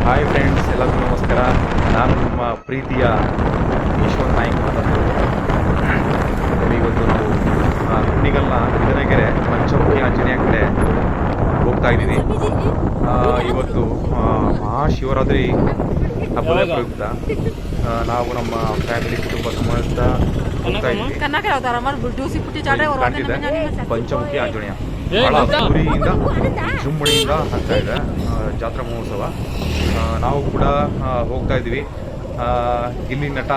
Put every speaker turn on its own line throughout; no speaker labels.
Hi friends, ಎಲ್ಲರಿಗೂ ನಮಸ್ಕಾರ. ನಾನು ನಿಮ್ಮ ಪ್ರೀತಿಯ ಯಶವಂತ್ ನಾಯ್ಕ್ ಮಾತಾಡ್ತೀನಿ. ಇವತ್ತು ನಾವು ಕುಣಿಗಲ್ನ ಬಿದನಗೆರೆ ಪಂಚಮುಖಿ ಆಂಜನೇಯ ಕಡೆ ಹೋಗ್ತಾ ಇದ್ದೀವಿ. ಇವತ್ತು ಮಹಾಶಿವರಾತ್ರಿ ಹಬ್ಬದ ಪ್ರಯುಕ್ತ ನಾವು ನಮ್ಮ ಫ್ಯಾಮಿಲಿ ಕುಟುಂಬ ಸಮೇತ ಹೋಗ್ತಾ ಇದ್ದೀವಿ. ಕಾಣ್ತಿದೆ ಪಂಚಮುಖಿ ಆಂಜನೇಯ ಬಹಳ ಅದ್ದೂರಿಯಿಂದ ಜುಮ್ಮಡಿಯಿಂದ ಆಗ್ತಾ ಇದೆ ಜಾತ್ರಾ ಮಹೋತ್ಸವ. ನಾವು ಕೂಡ ಹೋಗ್ತಾ ಇದ್ದೀವಿ. ಗಿಲ್ಲಿ ನಟ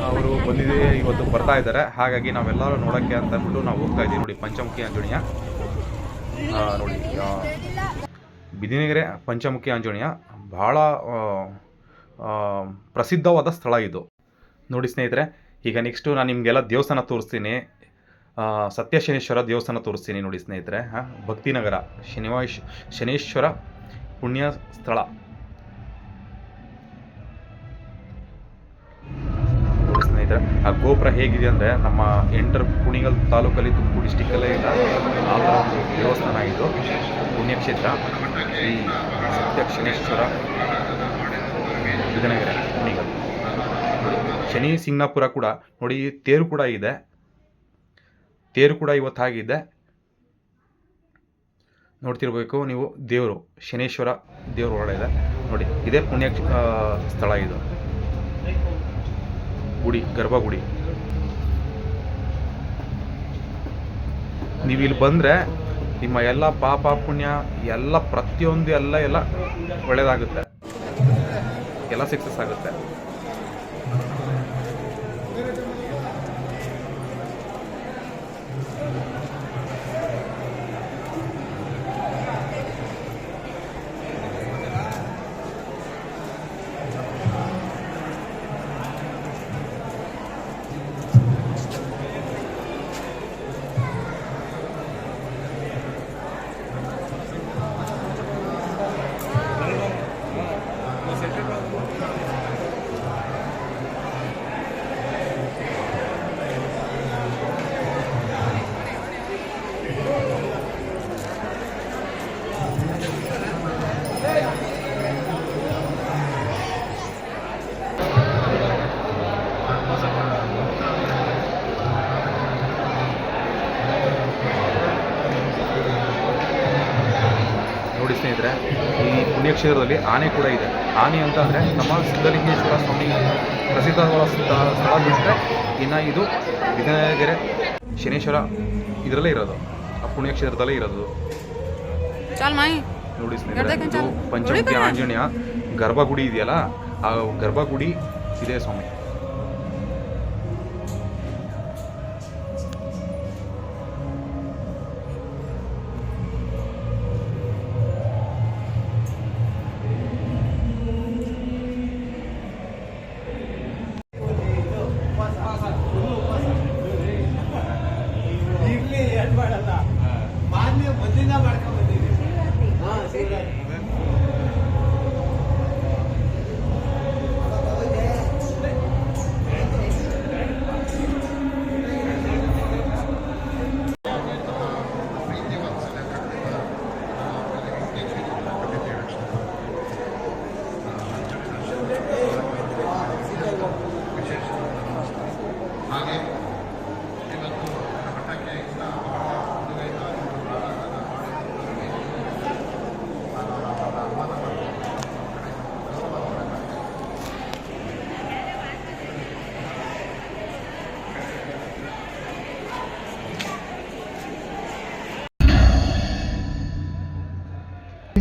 ಅವರು ಬಂದಿದೆ, ಇವತ್ತು ಬರ್ತಾ ಇದ್ದಾರೆ. ಹಾಗಾಗಿ ನಾವೆಲ್ಲರೂ ನೋಡೋಕ್ಕೆ ಅಂತ ಅಂದ್ಬಿಟ್ಟು ನಾವು ಹೋಗ್ತಾ ಇದ್ದೀವಿ. ನೋಡಿ, ಪಂಚಮುಖಿ ಆಂಜನೇಯ ನೋಡಿ, ಬಿದಿನಗೆರೆ ಪಂಚಮುಖಿ ಆಂಜನೇಯ ಬಹಳ ಪ್ರಸಿದ್ಧವಾದ ಸ್ಥಳ ಇದು. ನೋಡಿ ಸ್ನೇಹಿತರೆ, ಈಗ ನೆಕ್ಸ್ಟು ನಾನು ನಿಮಗೆಲ್ಲ ದೇವಸ್ಥಾನ ತೋರಿಸ್ತೀನಿ. ಸತ್ಯಶನೇಶ್ವರ ದೇವಸ್ಥಾನ ತೋರಿಸ್ತೀನಿ. ನೋಡಿ ಸ್ನೇಹಿತರೆ, ಭಕ್ತಿನಗರ ಶನೇಶ್ವರ ಪುಣ್ಯ ಸ್ಥಳ. ನೋಡಿ ಸ್ನೇಹಿತರೆ, ಆ ಗೋಪುರ ಹೇಗಿದೆ ಅಂದರೆ ನಮ್ಮ ಕುಣಿಗಲ್ ತಾಲೂಕಲ್ಲಿ, ತುಮಕೂರು ಡಿಸ್ಟಿಕ್ಕಲ್ಲೇ ಇಲ್ಲ ಆ ಥರ ಒಂದು ದೇವಸ್ಥಾನ ಇದು. ಪುಣ್ಯಕ್ಷೇತ್ರ ಶ್ರೀ ಸತ್ಯಶನೇಶ್ವರ ಬಿದನಗೆರೆ ಕುಣಿಗಲ್. ಶನಿ ಸಿಂಗ್ನಾಪುರ ಕೂಡ ನೋಡಿ, ತೇರು ಕೂಡ ಇದೆ. ತೇರು ಕೂಡ ಇವತ್ತಾಗಿದೆ, ನೋಡ್ತಿರ್ಬೇಕು ನೀವು. ದೇವರು ಶನೇಶ್ವರ ದೇವರು ಒಳಗಡೆ ಇದೆ ನೋಡಿ. ಇದೇ ಪುಣ್ಯ ಸ್ಥಳ ಇದು, ಗುಡಿ, ಗರ್ಭಗುಡಿ. ನೀವು ಇಲ್ಲಿ ಬಂದರೆ ನಿಮ್ಮ ಎಲ್ಲ ಪಾಪ ಪುಣ್ಯ ಎಲ್ಲ ಪ್ರತಿಯೊಂದು ಎಲ್ಲ ಒಳ್ಳೆಯದಾಗುತ್ತೆ, ಎಲ್ಲ ಸಕ್ಸಸ್ ಆಗುತ್ತೆ. ನೋಡಿ ಸ್ನೇಹಿತರೆ, ಈ ಪುಣ್ಯಕ್ಷೇತ್ರದಲ್ಲಿ ಆನೆ ಕೂಡ ಇದೆ. ಆನೆ ಅಂತ ಅಂದರೆ ನಮ್ಮ ಸಿದ್ಧಲಿಂಗೇಶ್ವರ ಸ್ವಾಮಿ ಪ್ರಸಿದ್ಧವಾದ ಸ್ಥಳ ಬಿಟ್ಟರೆ ಇನ್ನು ಇದು ಬಿದನಗೆರೆ ಶನೇಶ್ವರ ಇದರಲ್ಲೇ ಇರೋದು, ಆ ಪುಣ್ಯಕ್ಷೇತ್ರದಲ್ಲೇ ಇರೋದು. ನೋಡಿ ಸ್ನೇಹಿತರೆ, ಇದು ಪಂಚಮುಖಿ ಆಂಜನೇಯ ಗರ್ಭಗುಡಿ ಇದೆಯಲ್ಲ, ಆ ಗರ್ಭಗುಡಿ ಇದೆ ಸ್ವಾಮಿ.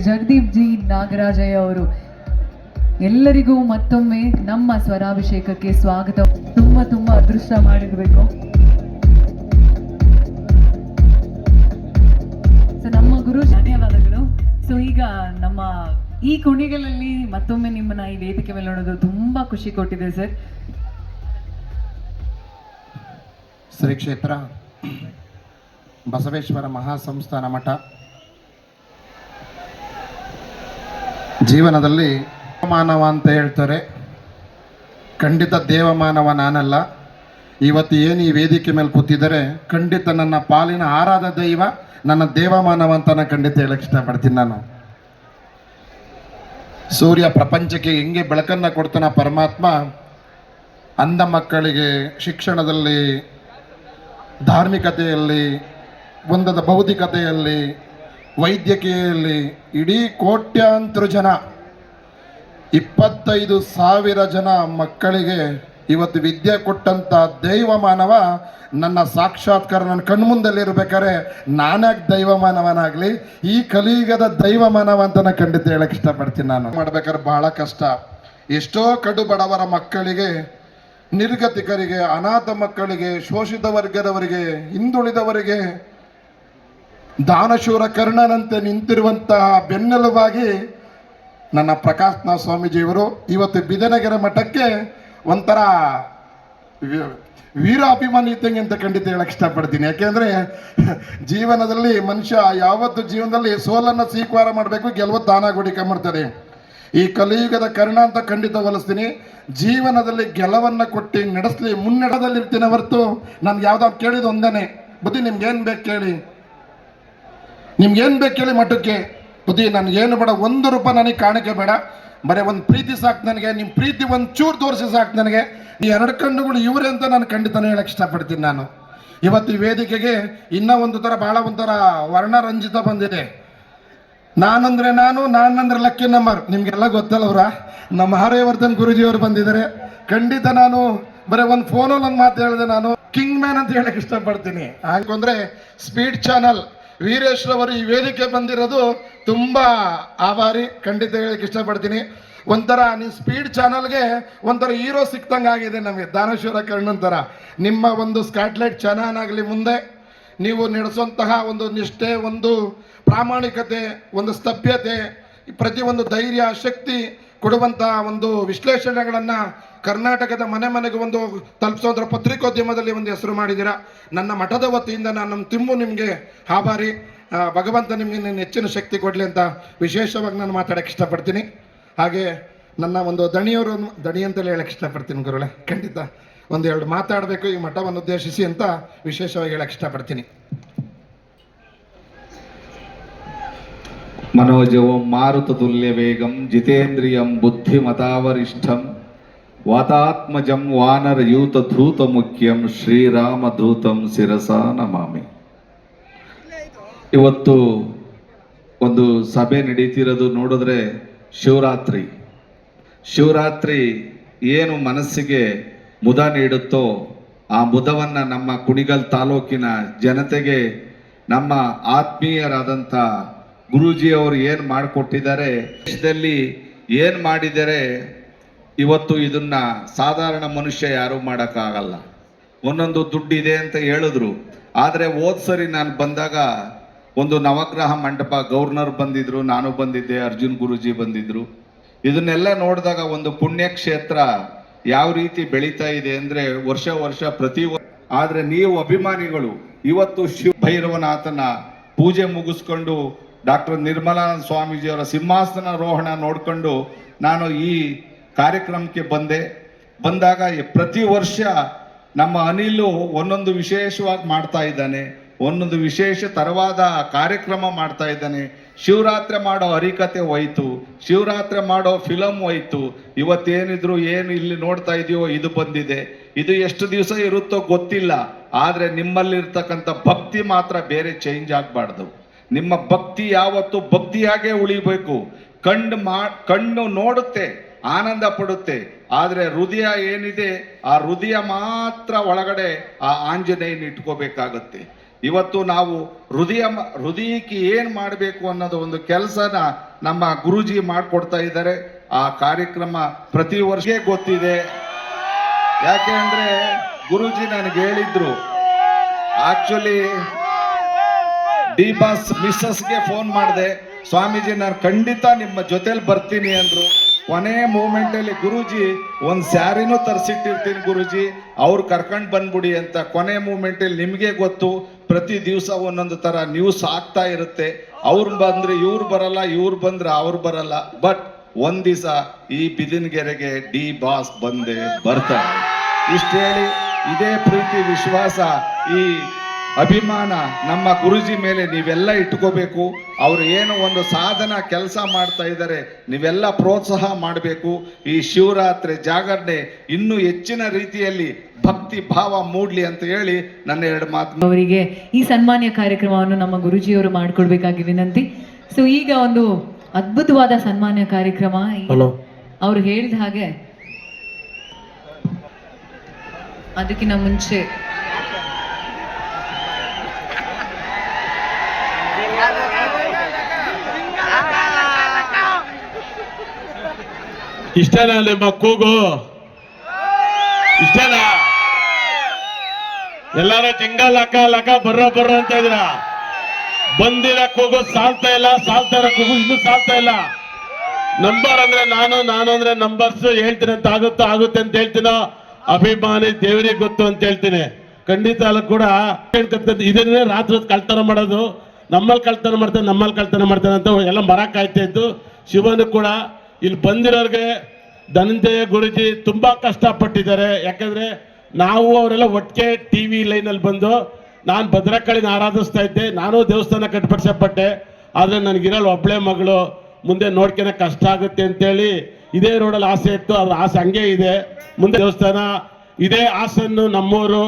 ಜಗದೀಪ್ ಜಿ ನಾಗರಾಜಯ್ಯ ಅವರು ಎಲ್ಲರಿಗೂ ಮತ್ತೊಮ್ಮೆ ನಮ್ಮ ಸ್ವರಾಭಿಷೇಕಕ್ಕೆ ಸ್ವಾಗತ. ತುಂಬಾ ಅದೃಷ್ಟ ಮಾಡಿರ್ಬೇಕು. ಸೊ ನಮ್ಮ ಗುರು ಧನ್ಯವಾದಗಳು. ಸೊ ಈಗ ನಮ್ಮ ಈ ಕುಣಿಗಲಲ್ಲಿ ಮತ್ತೊಮ್ಮೆ ನಿಮ್ಮನ್ನ ಈ ವೇದಿಕೆ ಮೇಲೆ ನೋಡೋದು ತುಂಬಾ ಖುಷಿ ಕೊಟ್ಟಿದೆ ಸರ್.
ಶ್ರೀ ಕ್ಷೇತ್ರ ಬಸವೇಶ್ವರ ಮಹಾಸಂಸ್ಥಾನ ಮಠ ಜೀವನದಲ್ಲಿ ದೇವಮಾನವ ಅಂತ ಹೇಳ್ತಾರೆ. ಖಂಡಿತ ದೇವಮಾನವ ನಾನಲ್ಲ. ಇವತ್ತು ಏನು ಈ ವೇದಿಕೆ ಮೇಲೆ ಕೂತಿದ್ದಾರೆ, ಖಂಡಿತ ನನ್ನ ಪಾಲಿನ ಆರಾಧ ದೈವ, ನನ್ನ ದೇವಮಾನವ ಅಂತ ನಾನು ಖಂಡಿತ ಹೇಳಕ್ಕೆ ಇಷ್ಟಪಡ್ತೀನಿ ನಾನು. ಸೂರ್ಯ ಪ್ರಪಂಚಕ್ಕೆ ಹೆಂಗೆ ಬೆಳಕನ್ನು ಕೊಡ್ತಾನ ಪರಮಾತ್ಮ, ಅಂಧ ಮಕ್ಕಳಿಗೆ ಶಿಕ್ಷಣದಲ್ಲಿ, ಧಾರ್ಮಿಕತೆಯಲ್ಲಿ, ಒಂದದ ಬೌದ್ಧಿಕತೆಯಲ್ಲಿ, ವೈದ್ಯಕೀಯದಲ್ಲಿ ಇಡೀ ಕೋಟ್ಯಾಂತರ ಜನ 25,000 ಜನ ಮಕ್ಕಳಿಗೆ ಇವತ್ತು ವಿದ್ಯೆ ಕೊಟ್ಟಂಥ ದೈವ ಮಾನವ ನನ್ನ ಸಾಕ್ಷಾತ್ಕಾರ ನನ್ನ ಕಣ್ಮುಂದಲ್ಲಿರ್ಬೇಕಾದ್ರೆ ನಾನ್ಯಾಕೆ ದೈವ ಮಾನವನಾಗಲಿ, ಈ ಕಲಿಯುಗದ ದೈವ ಮಾನವ ಅಂತ ನಾನು ಖಂಡಿತ ಹೇಳಕ್ಕೆ ಇಷ್ಟಪಡ್ತೀನಿ. ನಾನು ಮಾಡ್ಬೇಕಾದ್ರೆ ಬಹಳ ಕಷ್ಟ. ಎಷ್ಟೋ ಕಡು ಬಡವರ ಮಕ್ಕಳಿಗೆ, ನಿರ್ಗತಿಕರಿಗೆ, ಅನಾಥ ಮಕ್ಕಳಿಗೆ, ಶೋಷಿತ ವರ್ಗದವರಿಗೆ, ಹಿಂದುಳಿದವರಿಗೆ ದಾನಶೂರ ಕರ್ಣನಂತೆ ನಿಂತಿರುವಂತಹ ಬೆನ್ನೆಲುಬಾಗಿ ನನ್ನ ಪ್ರಕಾಶ್ನಾಥ್ ಸ್ವಾಮೀಜಿಯವರು ಇವತ್ತು ಬಿದನಗೆರೆ ಮಠಕ್ಕೆ ಒಂಥರ ವೀರಾಭಿಮಾನಿ ಇದ್ದಂಗೆ ಅಂತ ಖಂಡಿತ ಹೇಳಕ್ಕೆ ಇಷ್ಟಪಡ್ತೀನಿ. ಯಾಕೆಂದರೆ ಜೀವನದಲ್ಲಿ ಮನುಷ್ಯ ಯಾವತ್ತು ಜೀವನದಲ್ಲಿ ಸೋಲನ್ನು ಸ್ವೀಕಾರ ಮಾಡಬೇಕು, ಗೆಲುವು ತಾನಾಗಿ ಮಾಡ್ತಾರೆ. ಈ ಕಲಿಯುಗದ ಕರ್ಣ ಅಂತ ಖಂಡಿತ ಹೋಲಿಸ್ತೀನಿ. ಜೀವನದಲ್ಲಿ ಗೆಲುವನ್ನು ಕೊಟ್ಟು ನಡೆಸಲಿ, ಮುನ್ನಡೆದಲ್ಲಿರ್ತೀನಿ ಹೊರತು ನನ್ಗೆ ಯಾವ್ದಾದ್ರು ಕೇಳಿದ ಒಂದೇನೆ ಬುದ್ಧಿ, ನಿಮ್ಗೇನು ಬೇಕು ಕೇಳಿ, ನಿಮ್ಗೇನು ಬೇಕು ಕೇಳಿ ಮಠಕ್ಕೆ ಬುದ್ಧಿ, ನನಗೇನು ಬೇಡ, 1 ರೂಪಾಯಿ ನನಗೆ ಕಾಣಿಕೆ ಬೇಡ, ಬರೀ ಒಂದು ಪ್ರೀತಿ ಸಾಕು ನನಗೆ, ನಿಮ್ಮ ಪ್ರೀತಿ ಒಂದು ಚೂರು ತೋರಿಸಿ ಸಾಕು ನನಗೆ, ಈ 2 ಕಣ್ಣುಗಳು ಇವರೇ ಅಂತ ನಾನು ಖಂಡಿತನೇ ಹೇಳಕ್ಕೆ ಇಷ್ಟಪಡ್ತೀನಿ. ನಾನು ಇವತ್ತು ಈ ವೇದಿಕೆಗೆ ಇನ್ನೂ ಒಂದು ಥರ ಭಾಳ ಒಂಥರ ವರ್ಣರಂಜಿತ ಬಂದಿದೆ. ನಾನಂದ್ರೆ ನಾನಂದ್ರೆ ಲಕ್ಕಿ ನಂಬರ್, ನಿಮಗೆಲ್ಲ ಗೊತ್ತಲ್ಲವ್ರ, ನಮ್ಮ ಹರೇವರ್ಧನ್ ಗುರುಜಿಯವರು ಬಂದಿದ್ದಾರೆ. ಖಂಡಿತ ನಾನು ಬರೀ ಒಂದು ಫೋನಲ್ಲಿ ಒಂದು ಮಾತು ಹೇಳಿದೆ, ನಾನು ಕಿಂಗ್ ಮ್ಯಾನ್ ಅಂತ ಹೇಳಕ್ಕೆ ಇಷ್ಟಪಡ್ತೀನಿ. ಹಾಗಂದ್ರೆ ಸ್ಪೀಡ್ ಚಾನಲ್ ವೀರೇಶ್ ರವರು ಈ ವೇದಿಕೆ ಬಂದಿರೋದು ತುಂಬ ಆಭಾರಿ, ಖಂಡಿತ ಹೇಳಕ್ಕೆ ಇಷ್ಟಪಡ್ತೀನಿ. ಒಂಥರ ನೀವು ಸ್ಪೀಡ್ ಚಾನಲ್ಗೆ ಒಂಥರ ಹೀರೋ ಸಿಕ್ತಂಗೆ ಆಗಿದೆ ನಮಗೆ, ದಾನೇಶ್ವರ ಕರ್ಣನ್ ಥರ. ನಿಮ್ಮ ಒಂದು ಸ್ಕ್ಯಾಟ್ಲೈಟ್ ಚಾನಲ್ ಮುಂದೆ ನೀವು ನಡೆಸುವಂತಹ ಒಂದು ನಿಷ್ಠೆ, ಒಂದು ಪ್ರಾಮಾಣಿಕತೆ, ಒಂದು ಸ್ತಬ್ಯತೆ, ಪ್ರತಿಯೊಂದು ಧೈರ್ಯ, ಶಕ್ತಿ ಕೊಡುವಂತಹ ಒಂದು ವಿಶ್ಲೇಷಣೆಗಳನ್ನು ಕರ್ನಾಟಕದ ಮನೆ ಮನೆಗೆ ಒಂದು ತಲುಪಿಸೋದ್ರ ಪತ್ರಿಕೋದ್ಯಮದಲ್ಲಿ ಒಂದು ಹೆಸರು ಮಾಡಿದ್ದೀರಾ. ನನ್ನ ಮಠದ ವತಿಯಿಂದ ನಾನು ನಮ್ಮ ತಿಮ್ಮು ನಿಮಗೆ ಆಭಾರಿ. ಭಗವಂತ ನಿಮಗೆ ಹೆಚ್ಚಿನ ಶಕ್ತಿ ಕೊಡಲಿ ಅಂತ ವಿಶೇಷವಾಗಿ ನಾನು ಮಾತಾಡೋಕ್ಕೆ ಇಷ್ಟಪಡ್ತೀನಿ. ಹಾಗೆ ನನ್ನ ಒಂದು ದಣಿಯವರು ದಣಿ ಅಂತಲೇ ಹೇಳಕ್ಕೆ ಇಷ್ಟಪಡ್ತೀನಿ ಗುರುಗಳೇ. ಖಂಡಿತ 1-2 ಮಾತಾಡಬೇಕು ಈ ಮಠವನ್ನು ಉದ್ದೇಶಿಸಿ ಅಂತ ವಿಶೇಷವಾಗಿ ಹೇಳಕ್ಕೆ ಇಷ್ಟಪಡ್ತೀನಿ.
ಮನೋಜವಂ ಮಾರುತತುಲ್ಯ ವೇಗಂ ಜಿತೇಂದ್ರಿಯಂ ಬುದ್ಧಿಮತಾವರಿಷ್ಠಂ ವಾತಾತ್ಮಜಂ ವಾನರಯೂತ ಧೂತ ಮುಖ್ಯಂ ಶ್ರೀರಾಮಧೂತಂ ಶಿರಸಾ ನಮಾಮಿ. ಇವತ್ತು ಒಂದು ಸಭೆ ನಡೀತಿರೋದು ನೋಡಿದ್ರೆ ಶಿವರಾತ್ರಿ ಏನು ಮನಸ್ಸಿಗೆ ಮುದ ನೀಡುತ್ತೋ ಆ ಮುದವನ್ನು ನಮ್ಮ ಕುಣಿಗಲ್ ತಾಲೂಕಿನ ಜನತೆಗೆ ನಮ್ಮ ಆತ್ಮೀಯರಾದಂಥ ಗುರೂಜಿಯವರು ಏನು ಮಾಡಿಕೊಟ್ಟಿದ್ದಾರೆ, ದೇಶದಲ್ಲಿ ಏನು ಮಾಡಿದ್ದಾರೆ, ಇವತ್ತು ಇದನ್ನ ಸಾಧಾರಣ ಮನುಷ್ಯ ಯಾರೂ ಮಾಡೋಕ್ಕಾಗಲ್ಲ. ಒಂದೊಂದು ದುಡ್ಡಿದೆ ಅಂತ ಹೇಳಿದ್ರು, ಆದರೆ ಸರಿ ನಾನು ಬಂದಾಗ ಒಂದು ನವಗ್ರಹ ಮಂಟಪ ಗವರ್ನರ್ ಬಂದಿದ್ರು, ನಾನು ಬಂದಿದ್ದೆ, ಅರ್ಜುನ್ ಗುರೂಜಿ ಬಂದಿದ್ರು. ಇದನ್ನೆಲ್ಲ ನೋಡಿದಾಗ ಒಂದು ಪುಣ್ಯಕ್ಷೇತ್ರ ಯಾವ ರೀತಿ ಬೆಳೀತಾ ಇದೆ ಅಂದರೆ ವರ್ಷ ಪ್ರತಿ ಆದರೆ ನೀವು ಅಭಿಮಾನಿಗಳು ಇವತ್ತು ಶಿವ ಭೈರವನಾಥನ ಪೂಜೆ ಮುಗಿಸ್ಕೊಂಡು ಡಾಕ್ಟರ್ ನಿರ್ಮಲಾನಂದ ಸ್ವಾಮೀಜಿಯವರ ಸಿಂಹಾಸನಾರೋಹಣ ನೋಡ್ಕೊಂಡು ನಾನು ಈ ಕಾರ್ಯಕ್ರಮಕ್ಕೆ ಬಂದಾಗ ಪ್ರತಿ ವರ್ಷ ನಮ್ಮ ಅನಿಲು ಒಂದೊಂದು ವಿಶೇಷವಾಗಿ ಮಾಡ್ತಾ ಇದ್ದಾನೆ, ಒಂದೊಂದು ವಿಶೇಷ ತರವಾದ ಕಾರ್ಯಕ್ರಮ ಮಾಡ್ತಾ ಇದ್ದಾನೆ. ಶಿವರಾತ್ರಿ ಮಾಡೋ ಹರಿಕತೆ ಹೋಯ್ತು, ಶಿವರಾತ್ರಿ ಮಾಡೋ ಫಿಲಮ್ ಹೋಯ್ತು, ಇವತ್ತೇನಿದ್ರು ಏನು ಇಲ್ಲಿ ನೋಡ್ತಾ ಇದೆಯೋ ಇದು ಬಂದಿದೆ. ಇದು ಎಷ್ಟು ದಿವಸ ಇರುತ್ತೋ ಗೊತ್ತಿಲ್ಲ, ಆದರೆ ನಿಮ್ಮಲ್ಲಿರ್ತಕ್ಕಂಥ ಭಕ್ತಿ ಮಾತ್ರ ಬೇರೆ ಚೇಂಜ್ ಆಗಬಾರ್ದು. ನಿಮ್ಮ ಭಕ್ತಿ ಯಾವತ್ತು ಭಕ್ತಿಯಾಗೇ ಉಳಿಬೇಕು. ಕಣ್ಣು ನೋಡುತ್ತೆ, ಆನಂದ ಪಡುತ್ತೆ, ಆದರೆ ಹೃದಯ ಏನಿದೆ ಆ ಹೃದಯ ಮಾತ್ರ ಒಳಗಡೆ ಆ ಆಂಜನೇಯನ ಇಟ್ಕೋಬೇಕಾಗತ್ತೆ. ಇವತ್ತು ನಾವು ಹೃದಯಕ್ಕೆ ಏನು ಮಾಡಬೇಕು ಅನ್ನೋದು ಒಂದು ಕೆಲಸನ ನಮ್ಮ ಗುರೂಜಿ ಮಾಡಿಕೊಡ್ತಾ ಇದ್ದಾರೆ. ಆ ಕಾರ್ಯಕ್ರಮ ಪ್ರತಿ ವರ್ಷ ಗೊತ್ತಿದೆ. ಯಾಕೆ ಅಂದರೆ ಗುರೂಜಿ ನನಗೆ ಹೇಳಿದ್ರು, ಆಕ್ಚುಲಿ ಡಿ ಬಾಸ್ ಮಿಸ್ಸಸ್ಗೆ ಫೋನ್ ಮಾಡಿದೆ, ಸ್ವಾಮೀಜಿ ನಾನು ಖಂಡಿತ ನಿಮ್ಮ ಜೊತೆಲಿ ಬರ್ತೀನಿ ಅಂದರು. ಕೊನೆ ಮೂಮೆಂಟಲ್ಲಿ ಗುರೂಜಿ ಒಂದು ಸ್ಯಾರಿನೂ ತರಿಸಿಟ್ಟಿರ್ತೀನಿ ಗುರೂಜಿ, ಅವ್ರು ಕರ್ಕೊಂಡು ಬಂದ್ಬಿಡಿ ಅಂತ. ಕೊನೆ ಮೂಮೆಂಟಲ್ಲಿ ನಿಮಗೆ ಗೊತ್ತು, ಪ್ರತಿ ದಿವಸ ಒಂದೊಂದು ಥರ ನ್ಯೂಸ್ ಆಗ್ತಾ ಇರುತ್ತೆ. ಅವ್ರು ಬಂದರೆ ಇವ್ರು ಬರಲ್ಲ, ಇವ್ರು ಬಂದ್ರೆ ಅವ್ರು ಬರಲ್ಲ. ಬಟ್ ಒಂದು ದಿವಸ ಈ ಬಿದಿನಗೆರೆಗೆ ಡಿ ಬಾಸ್ ಬರ್ತಾರೆ. ಇಷ್ಟು ಹೇಳಿ ಇದೇ ಪ್ರೀತಿ ವಿಶ್ವಾಸ ಈ ಅಭಿಮಾನ ನಮ್ಮ ಗುರುಜಿ ಮೇಲೆ ನೀವೆಲ್ಲ ಇಟ್ಕೋಬೇಕು. ಅವರು ಏನು ಒಂದು ಸಾಧನ ಕೆಲಸ ಮಾಡ್ತಾ ಇದ್ದಾರೆ, ನೀವೆಲ್ಲ ಪ್ರೋತ್ಸಾಹ ಮಾಡಬೇಕು. ಈ ಶಿವರಾತ್ರಿ ಜಾಗರಣೆ ಇನ್ನೂ ಹೆಚ್ಚಿನ ರೀತಿಯಲ್ಲಿ ಭಕ್ತಿ ಭಾವ ಮೂಡ್ಲಿ ಅಂತ ಹೇಳಿ ನನ್ನ 2 ಮಾತು.
ಅವರಿಗೆ ಈ ಸನ್ಮಾನ್ಯ ಕಾರ್ಯಕ್ರಮವನ್ನು ನಮ್ಮ ಗುರುಜಿಯವರು ಮಾಡಿಕೊಡ್ಬೇಕಾಗಿ ವಿನಂತಿ. ಸೊ ಈಗ ಒಂದು ಅದ್ಭುತವಾದ ಸನ್ಮಾನ್ಯ ಕಾರ್ಯಕ್ರಮ. ಅವರು ಹೇಳಿದ ಹಾಗೆ ಅದಕ್ಕಿಂತ ಮುಂಚೆ
ಇಷ್ಟನಾ ನಿಮ್ಮ ಕೂಗು? ಇಷ್ಟನಾ? ಎಲ್ಲಾರು ಜಿಂಗ ಲಕ ಲಕ ಬರ್ರ ಬರ್ರ ಅಂತ ಇದ್ರ. ಬಂದಿರ ಕೂಗು ಸಾಲ್ತಾ ಇಲ್ಲ, ಸಾಲ್ತಾ ಇರೋ ಕೂಗು ಇನ್ನೂ ಸಾಲ್ತಾ ಇಲ್ಲ. ನಂಬರ್ ಅಂದ್ರೆ ನಾನು ಅಂದ್ರೆ ನಂಬರ್ಸ್ ಹೇಳ್ತೀನಿ ಅಂತ ಆಗುತ್ತೆ ಅಂತ ಹೇಳ್ತೀನೋ, ಅಭಿಮಾನಿ ದೇವರಿಗೆ ಗೊತ್ತು ಅಂತ ಹೇಳ್ತೀನಿ. ಖಂಡಿತ ಅಲ್ಲ ಕೂಡ ಇದನ್ನೇ ರಾತ್ರಿ ಹೊತ್ತು ಕಳ್ತನ ಮಾಡೋದು, ನಮ್ಮಲ್ಲಿ ಕಳ್ತನ ಮಾಡ್ತಾನೆ ಅಂತ ಎಲ್ಲ ಮರ ಕಾಯ್ತಾ ಇದ್ದು. ಶಿವನು ಕೂಡ ಇಲ್ಲಿ ಬಂದಿರೋರಿಗೆ ಧನಂಜಯ ಗುರುಜಿ ತುಂಬಾ ಕಷ್ಟಪಟ್ಟಿದ್ದಾರೆ. ಯಾಕಂದ್ರೆ ನಾವು ಅವರೆಲ್ಲ ಒಟ್ಟಿಗೆ TV ಲೈನಲ್ಲಿ ಬಂದು, ನಾನು ಭದ್ರಕಾಳಿನ ಆರಾಧಿಸ್ತಾ ಇದ್ದೆ, ನಾನು ದೇವಸ್ಥಾನ ಕಟ್ಪಡಿಸಪಟ್ಟೆ. ಆದರೆ ನನಗಿರಲ್ಲ ಒಬ್ಬಳೆ ಮಗಳು, ಮುಂದೆ ನೋಡ್ಕೊಳಕ್ಕೆ ಕಷ್ಟ ಆಗುತ್ತೆ ಅಂತೇಳಿ ಇದೇ ರೋಡಲ್ಲಿ ಆಸೆ ಇತ್ತು. ಅದ್ರ ಆಸೆ ಹಂಗೆ ಇದೆ. ಮುಂದೆ ದೇವಸ್ಥಾನ ಇದೇ ಹಾಸನ್ನು, ನಮ್ಮೂರು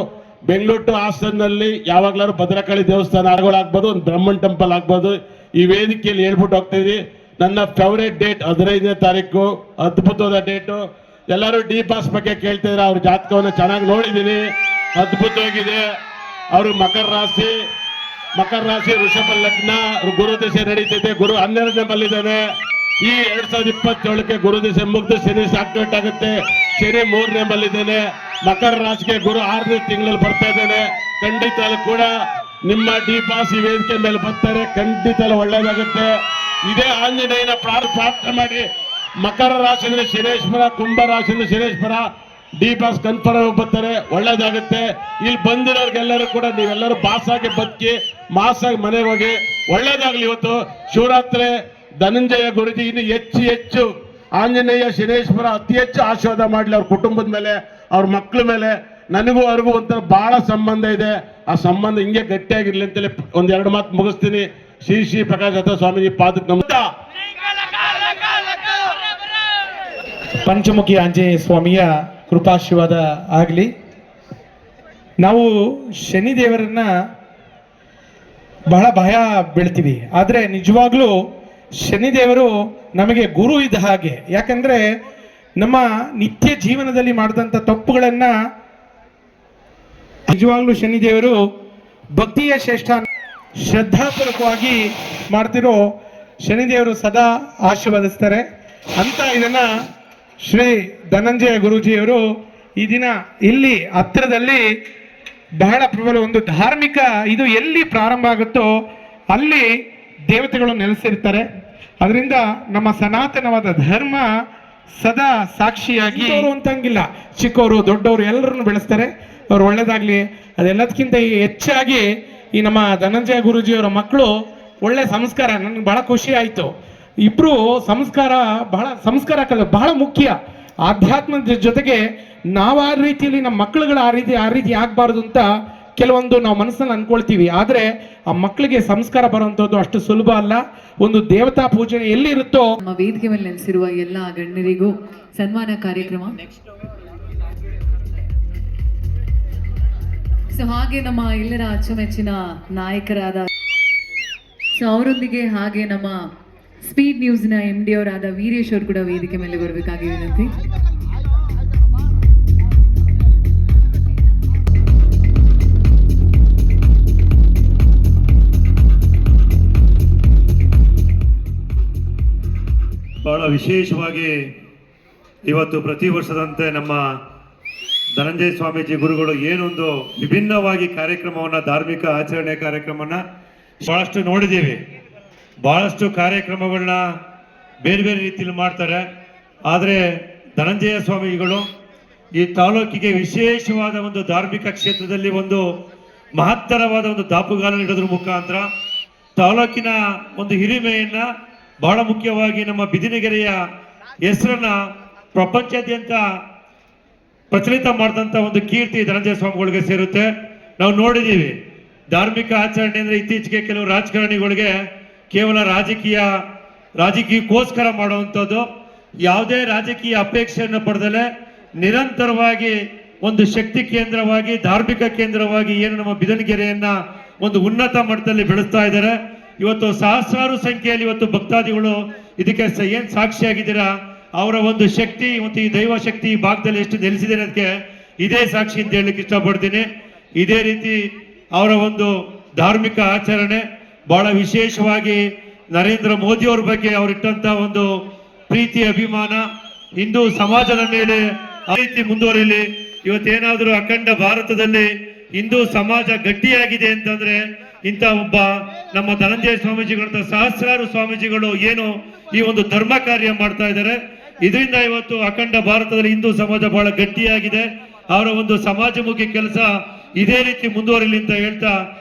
ಬೆಂಗಳೂರು ಟು ಹಾಸನ್ನಲ್ಲಿ ಯಾವಾಗ್ಲಾದ್ರು ಭದ್ರಕಾಳಿ ದೇವಸ್ಥಾನ ಆಗ್ಬೋದು, ಒಂದು ಬ್ರಹ್ಮನ್ ಟೆಂಪಲ್ ಆಗ್ಬೋದು. ಈ ವೇದಿಕೆಯಲ್ಲಿ ಹೇಳ್ಬಿಟ್ಟು ಹೋಗ್ತಿದ್ವಿ. ನನ್ನ ಫೇವರೇಟ್ ಡೇಟ್ 15ನೇ ತಾರೀಕು, ಅದ್ಭುತವಾದ ಡೇಟು. ಎಲ್ಲರೂ ಡಿ ಬಾಸ್ ಬಗ್ಗೆ ಕೇಳ್ತಿದ್ರೆ ಅವ್ರ ಜಾತಕವನ್ನು ಚೆನ್ನಾಗಿ ನೋಡಿದ್ದೀನಿ, ಅದ್ಭುತವಾಗಿದೆ. ಅವರು ಮಕರ ರಾಶಿ ವೃಷಭ ಲಗ್ನ, ಗುರುದಶೆ ನಡೀತಿದೆ. ಗುರು 12ನೇ ಮಲ್ಲಿದ್ದಾನೆ. ಈ 2027ಕ್ಕೆ ಗುರುದಶೆ ಮುಗ್ದು ಶನಿ ಆಕ್ಟಿವೇಟ್ ಆಗುತ್ತೆ. ಶನಿ 3ನೇ ಮಲ್ಲಿದ್ದಾನೆ. ಮಕರ ರಾಶಿಗೆ ಗುರು 6ನೇ ತಿಂಗಳಲ್ಲಿ ಬರ್ತಾ ಇದ್ದಾನೆ. ಖಂಡಿತ ಕೂಡ ನಿಮ್ಮ ಡಿ ಬಾಸ್ ಈ ವೇದಿಕೆ ಮೇಲೆ ಬರ್ತಾರೆ. ಖಂಡಿತ ಒಳ್ಳೇದಾಗುತ್ತೆ. ಇದೇ ಆಂಜನೇಯನ ಪ್ರಾರ್ಥನೆ ಮಾಡಿ. ಮಕರ ರಾಶಿ ಅಂದ್ರೆ ಶನೇಶ್ವರ, ಕುಂಭ ರಾಶಿ ಅಂದ್ರೆ ಶನೇಶ್ವರ. ಡಿ ಬಾಸ್ ಕನ್ಫರ್ಮ್ ಬರ್ತಾರೆ, ಒಳ್ಳೇದಾಗುತ್ತೆ. ಇಲ್ಲಿ ಬಂದಿರೋರ್ಗೆಲ್ಲರೂ ಕೂಡ ನೀವೆಲ್ಲರೂ ಬಾಸಾಗಿ ಬದುಕಿ ಮಾಸಾಗಿ ಮನೆಗೆ ಹೋಗಿ ಒಳ್ಳೇದಾಗ್ಲಿ. ಇವತ್ತು ಶಿವರಾತ್ರಿ ಧನಂಜಯ ಗುರುಜಿ ಇನ್ನು ಹೆಚ್ಚು ಆಂಜನೇಯ ಶನೇಶ್ವರ ಅತಿ ಹೆಚ್ಚು ಆಶೀರ್ವಾದ ಮಾಡಲಿ ಅವ್ರ ಕುಟುಂಬದ ಮೇಲೆ, ಅವ್ರ ಮಕ್ಕಳ ಮೇಲೆ. ನನಗೂ ಅವ್ರಿಗೂ ಒಂಥರ ಬಹಳ ಸಂಬಂಧ ಇದೆ. ಆ ಸಂಬಂಧ ಹಿಂಗೆ ಗಟ್ಟಿಯಾಗಿರ್ಲಿ ಅಂತೇಳಿ 1-2 ಮಾತು ಮುಗಿಸ್ತೀನಿ. ಶ್ರೀ ಪ್ರಕಾಶದತ್ತ ಸ್ವಾಮೀಜಿ ಪಾದಕ್ಕೆ ನಮಸ್ಕಾರ.
ಪಂಚಮುಖಿ ಆಂಜನೇಯ ಸ್ವಾಮಿಯ ಕೃಪಾಶೀರ್ವಾದ ಆಗಲಿ. ನಾವು ಶನಿದೇವರನ್ನ ಬಹಳ ಭಯ ಬೀಳ್ತೀವಿ, ಆದರೆ ನಿಜವಾಗ್ಲೂ ಶನಿದೇವರು ನಮಗೆ ಗುರು ಇದ್ದ ಹಾಗೆ. ಯಾಕಂದ್ರೆ ನಮ್ಮ ನಿತ್ಯ ಜೀವನದಲ್ಲಿ ಮಾಡಿದಂಥ ತಪ್ಪುಗಳನ್ನ ನಿಜವಾಗ್ಲೂ ಶನಿದೇವರು ಭಕ್ತಿಯ ಶ್ರೇಷ್ಠ ಶ್ರದ್ಧಾಪೂರ್ವಕವಾಗಿ ಮಾಡ್ತಿರೋ ಶನಿದೇವರು ಸದಾ ಆಶೀರ್ವದಿಸ್ತಾರೆ ಅಂತ. ಇದನ್ನ ಶ್ರೀ ಧನಂಜಯ ಗುರೂಜಿಯವರು ಈ ದಿನ ಇಲ್ಲಿ ಹತ್ತಿರದಲ್ಲಿ ಬಹಳ ಪ್ರಬಲ ಒಂದು ಧಾರ್ಮಿಕ ಇದು ಎಲ್ಲಿ ಪ್ರಾರಂಭ ಆಗುತ್ತೋ ಅಲ್ಲಿ ದೇವತೆಗಳು ನೆಲೆಸಿರ್ತಾರೆ. ಅದರಿಂದ ನಮ್ಮ ಸನಾತನವಾದ ಧರ್ಮ ಸದಾ ಸಾಕ್ಷಿಯಾಗಿ ಅಂತಂಗಿಲ್ಲ, ಚಿಕ್ಕವರು ದೊಡ್ಡವರು ಎಲ್ಲರನ್ನು ಬೆಳೆಸ್ತಾರೆ. ಅವ್ರು ಒಳ್ಳೇದಾಗ್ಲಿ. ಅದೆಲ್ಲದಕ್ಕಿಂತ ಹೆಚ್ಚಾಗಿ ಈ ನಮ್ಮ ಧನಂಜಯ ಗುರೂಜಿಯವರ ಮಕ್ಕಳು ಒಳ್ಳೆ ಸಂಸ್ಕಾರ. ನನಗೆ ಬಹಳ ಖುಷಿ ಆಯಿತು. ಇಬ್ರು ಸಂಸ್ಕಾರ ಬಹಳ ಮುಖ್ಯ. ಆಧ್ಯಾತ್ಮದ ಜೊತೆಗೆ ನಾವು ಆ ರೀತಿಯಲ್ಲಿ ನಮ್ಮ ಮಕ್ಕಳುಗಳು ಆ ರೀತಿ ಆಗಬಾರ್ದು ಅಂತ ಕೆಲವೊಂದು ನಾವು ಮನಸ್ಸಲ್ಲಿ ಅನ್ಕೊಳ್ತೀವಿ. ಆದರೆ ಆ ಮಕ್ಕಳಿಗೆ ಸಂಸ್ಕಾರ ಬರುವಂಥದ್ದು ಅಷ್ಟು ಸುಲಭ ಅಲ್ಲ. ಒಂದು ದೇವತಾ ಪೂಜೆ ಎಲ್ಲಿರುತ್ತೋ.
ನಮ್ಮ ವೇದಿಕೆ ಮೇಲೆ ನೆಲೆಸಿರುವ ಎಲ್ಲ ಗಣ್ಯರಿಗೂ ಸನ್ಮಾನ ಕಾರ್ಯಕ್ರಮ. ಸೊ ಹಾಗೆ ನಮ್ಮ ಎಲ್ಲರ ಅಚ್ಚುಮೆಚ್ಚಿನ ನಾಯಕರಾದ ಅವರೊಂದಿಗೆ ಹಾಗೆ ನಮ್ಮ ಸ್ಪೀಡ್ ನ್ಯೂಸ್ನ MD ಅವರಾದ ವೀರೇಶ್ ಅವರು ಕೂಡ ವೇದಿಕೆ ಮೇಲೆ ಬರಬೇಕಾಗಿ ವಿನಂತಿ.
ಬಹಳ ವಿಶೇಷವಾಗಿ ಇವತ್ತು ಪ್ರತಿ ವರ್ಷದಂತೆ ನಮ್ಮ ಧನಂಜಯ ಸ್ವಾಮೀಜಿ ಗುರುಗಳು ಏನೊಂದು ವಿಭಿನ್ನವಾಗಿ ಕಾರ್ಯಕ್ರಮವನ್ನು, ಧಾರ್ಮಿಕ ಆಚರಣೆ ಕಾರ್ಯಕ್ರಮವನ್ನು ಬಹಳಷ್ಟು ನೋಡಿದ್ದೀವಿ. ಬಹಳಷ್ಟು ಕಾರ್ಯಕ್ರಮಗಳನ್ನ ಬೇರೆ ಬೇರೆ ರೀತಿಯಲ್ಲಿ ಮಾಡ್ತಾರೆ. ಆದರೆ ಧನಂಜಯ ಸ್ವಾಮಿಗಳು ಈ ತಾಲೂಕಿಗೆ ವಿಶೇಷವಾದ ಒಂದು ಧಾರ್ಮಿಕ ಕ್ಷೇತ್ರದಲ್ಲಿ ಒಂದು ಮಹತ್ತರವಾದ ಒಂದು ದಾಪುಗಾಲ ನೀಡೋದ್ರ ಮುಖಾಂತರ ತಾಲೂಕಿನ ಒಂದು ಹಿರಿಮೆಯನ್ನ, ಬಹಳ ಮುಖ್ಯವಾಗಿ ನಮ್ಮ ಬಿದಿನಗೆರೆಯ ಹೆಸರನ್ನ ಪ್ರಪಂಚಾದ್ಯಂತ ಪ್ರಚಲಿತ ಮಾಡಿದಂಥ ಒಂದು ಕೀರ್ತಿ ಧನಂಜಯ ಸ್ವಾಮಿಗಳಿಗೆ ಸೇರುತ್ತೆ. ನಾವು ನೋಡಿದ್ದೀವಿ ಧಾರ್ಮಿಕ ಆಚರಣೆ ಅಂದರೆ ಇತ್ತೀಚೆಗೆ ಕೆಲವು ರಾಜಕಾರಣಿಗಳಿಗೆ ಕೇವಲ ರಾಜಕೀಯಕ್ಕೋಸ್ಕರ ಮಾಡುವಂಥದ್ದು, ಯಾವುದೇ ರಾಜಕೀಯ ಅಪೇಕ್ಷೆಯನ್ನು ಪಡೆದಲೆ ನಿರಂತರವಾಗಿ ಒಂದು ಶಕ್ತಿ ಕೇಂದ್ರವಾಗಿ, ಧಾರ್ಮಿಕ ಕೇಂದ್ರವಾಗಿ ಏನು ನಮ್ಮ ಬಿದನಗೆರೆಯನ್ನ ಒಂದು ಉನ್ನತ ಮಟ್ಟದಲ್ಲಿ ಬೆಳೆಸ್ತಾ ಇದ್ದಾರೆ. ಇವತ್ತು ಸಹಸ್ರಾರು ಸಂಖ್ಯೆಯಲ್ಲಿ ಇವತ್ತು ಭಕ್ತಾದಿಗಳು ಇದಕ್ಕೆ ಏನ್ ಸಾಕ್ಷಿಯಾಗಿದ್ದೀರಾ, ಅವರ ಒಂದು ಶಕ್ತಿ ಮತ್ತು ಈ ದೈವ ಶಕ್ತಿ ಈ ಭಾಗದಲ್ಲಿ ಎಷ್ಟು ನೆಲೆಸಿದೆ ಅನ್ನೋದಕ್ಕೆ ಇದೇ ಸಾಕ್ಷಿ ಅಂತ ಹೇಳಲಿಕ್ಕೆ ಇಷ್ಟಪಡ್ತೀನಿ. ಇದೇ ರೀತಿ ಅವರ ಒಂದು ಧಾರ್ಮಿಕ ಆಚರಣೆ ಬಹಳ ವಿಶೇಷವಾಗಿ ನರೇಂದ್ರ ಮೋದಿ ಅವ್ರ ಬಗ್ಗೆ ಅವರಿಟ್ಟಂತ ಒಂದು ಪ್ರೀತಿ ಅಭಿಮಾನ ಹಿಂದೂ ಸಮಾಜದ ಮೇಲೆ ಆ ರೀತಿ ಮುಂದುವರಿಲಿ. ಇವತ್ತೇನಾದರೂ ಅಖಂಡ ಭಾರತದಲ್ಲಿ ಹಿಂದೂ ಸಮಾಜ ಗಟ್ಟಿಯಾಗಿದೆ ಅಂತಂದ್ರೆ ಇಂಥ ಒಬ್ಬ ನಮ್ಮ ಧನಂಜಯ ಸ್ವಾಮೀಜಿಗಳಂತ ಸಹಸ್ರಾರು ಸ್ವಾಮೀಜಿಗಳು ಏನು ಈ ಒಂದು ಧರ್ಮ ಕಾರ್ಯ ಮಾಡ್ತಾ ಇದ್ದಾರೆ. ಇದರಿಂದ ಇವತ್ತು ಅಖಂಡ ಭಾರತದಲ್ಲಿ ಹಿಂದೂ ಸಮಾಜ ಬಹಳ ಗಟ್ಟಿಯಾಗಿದೆ. ಅವರ ಒಂದು ಸಮಾಜಮುಖಿ ಕೆಲಸ ಇದೇ ರೀತಿ ಮುಂದುವರಿಲಿ ಅಂತ ಹೇಳ್ತಾ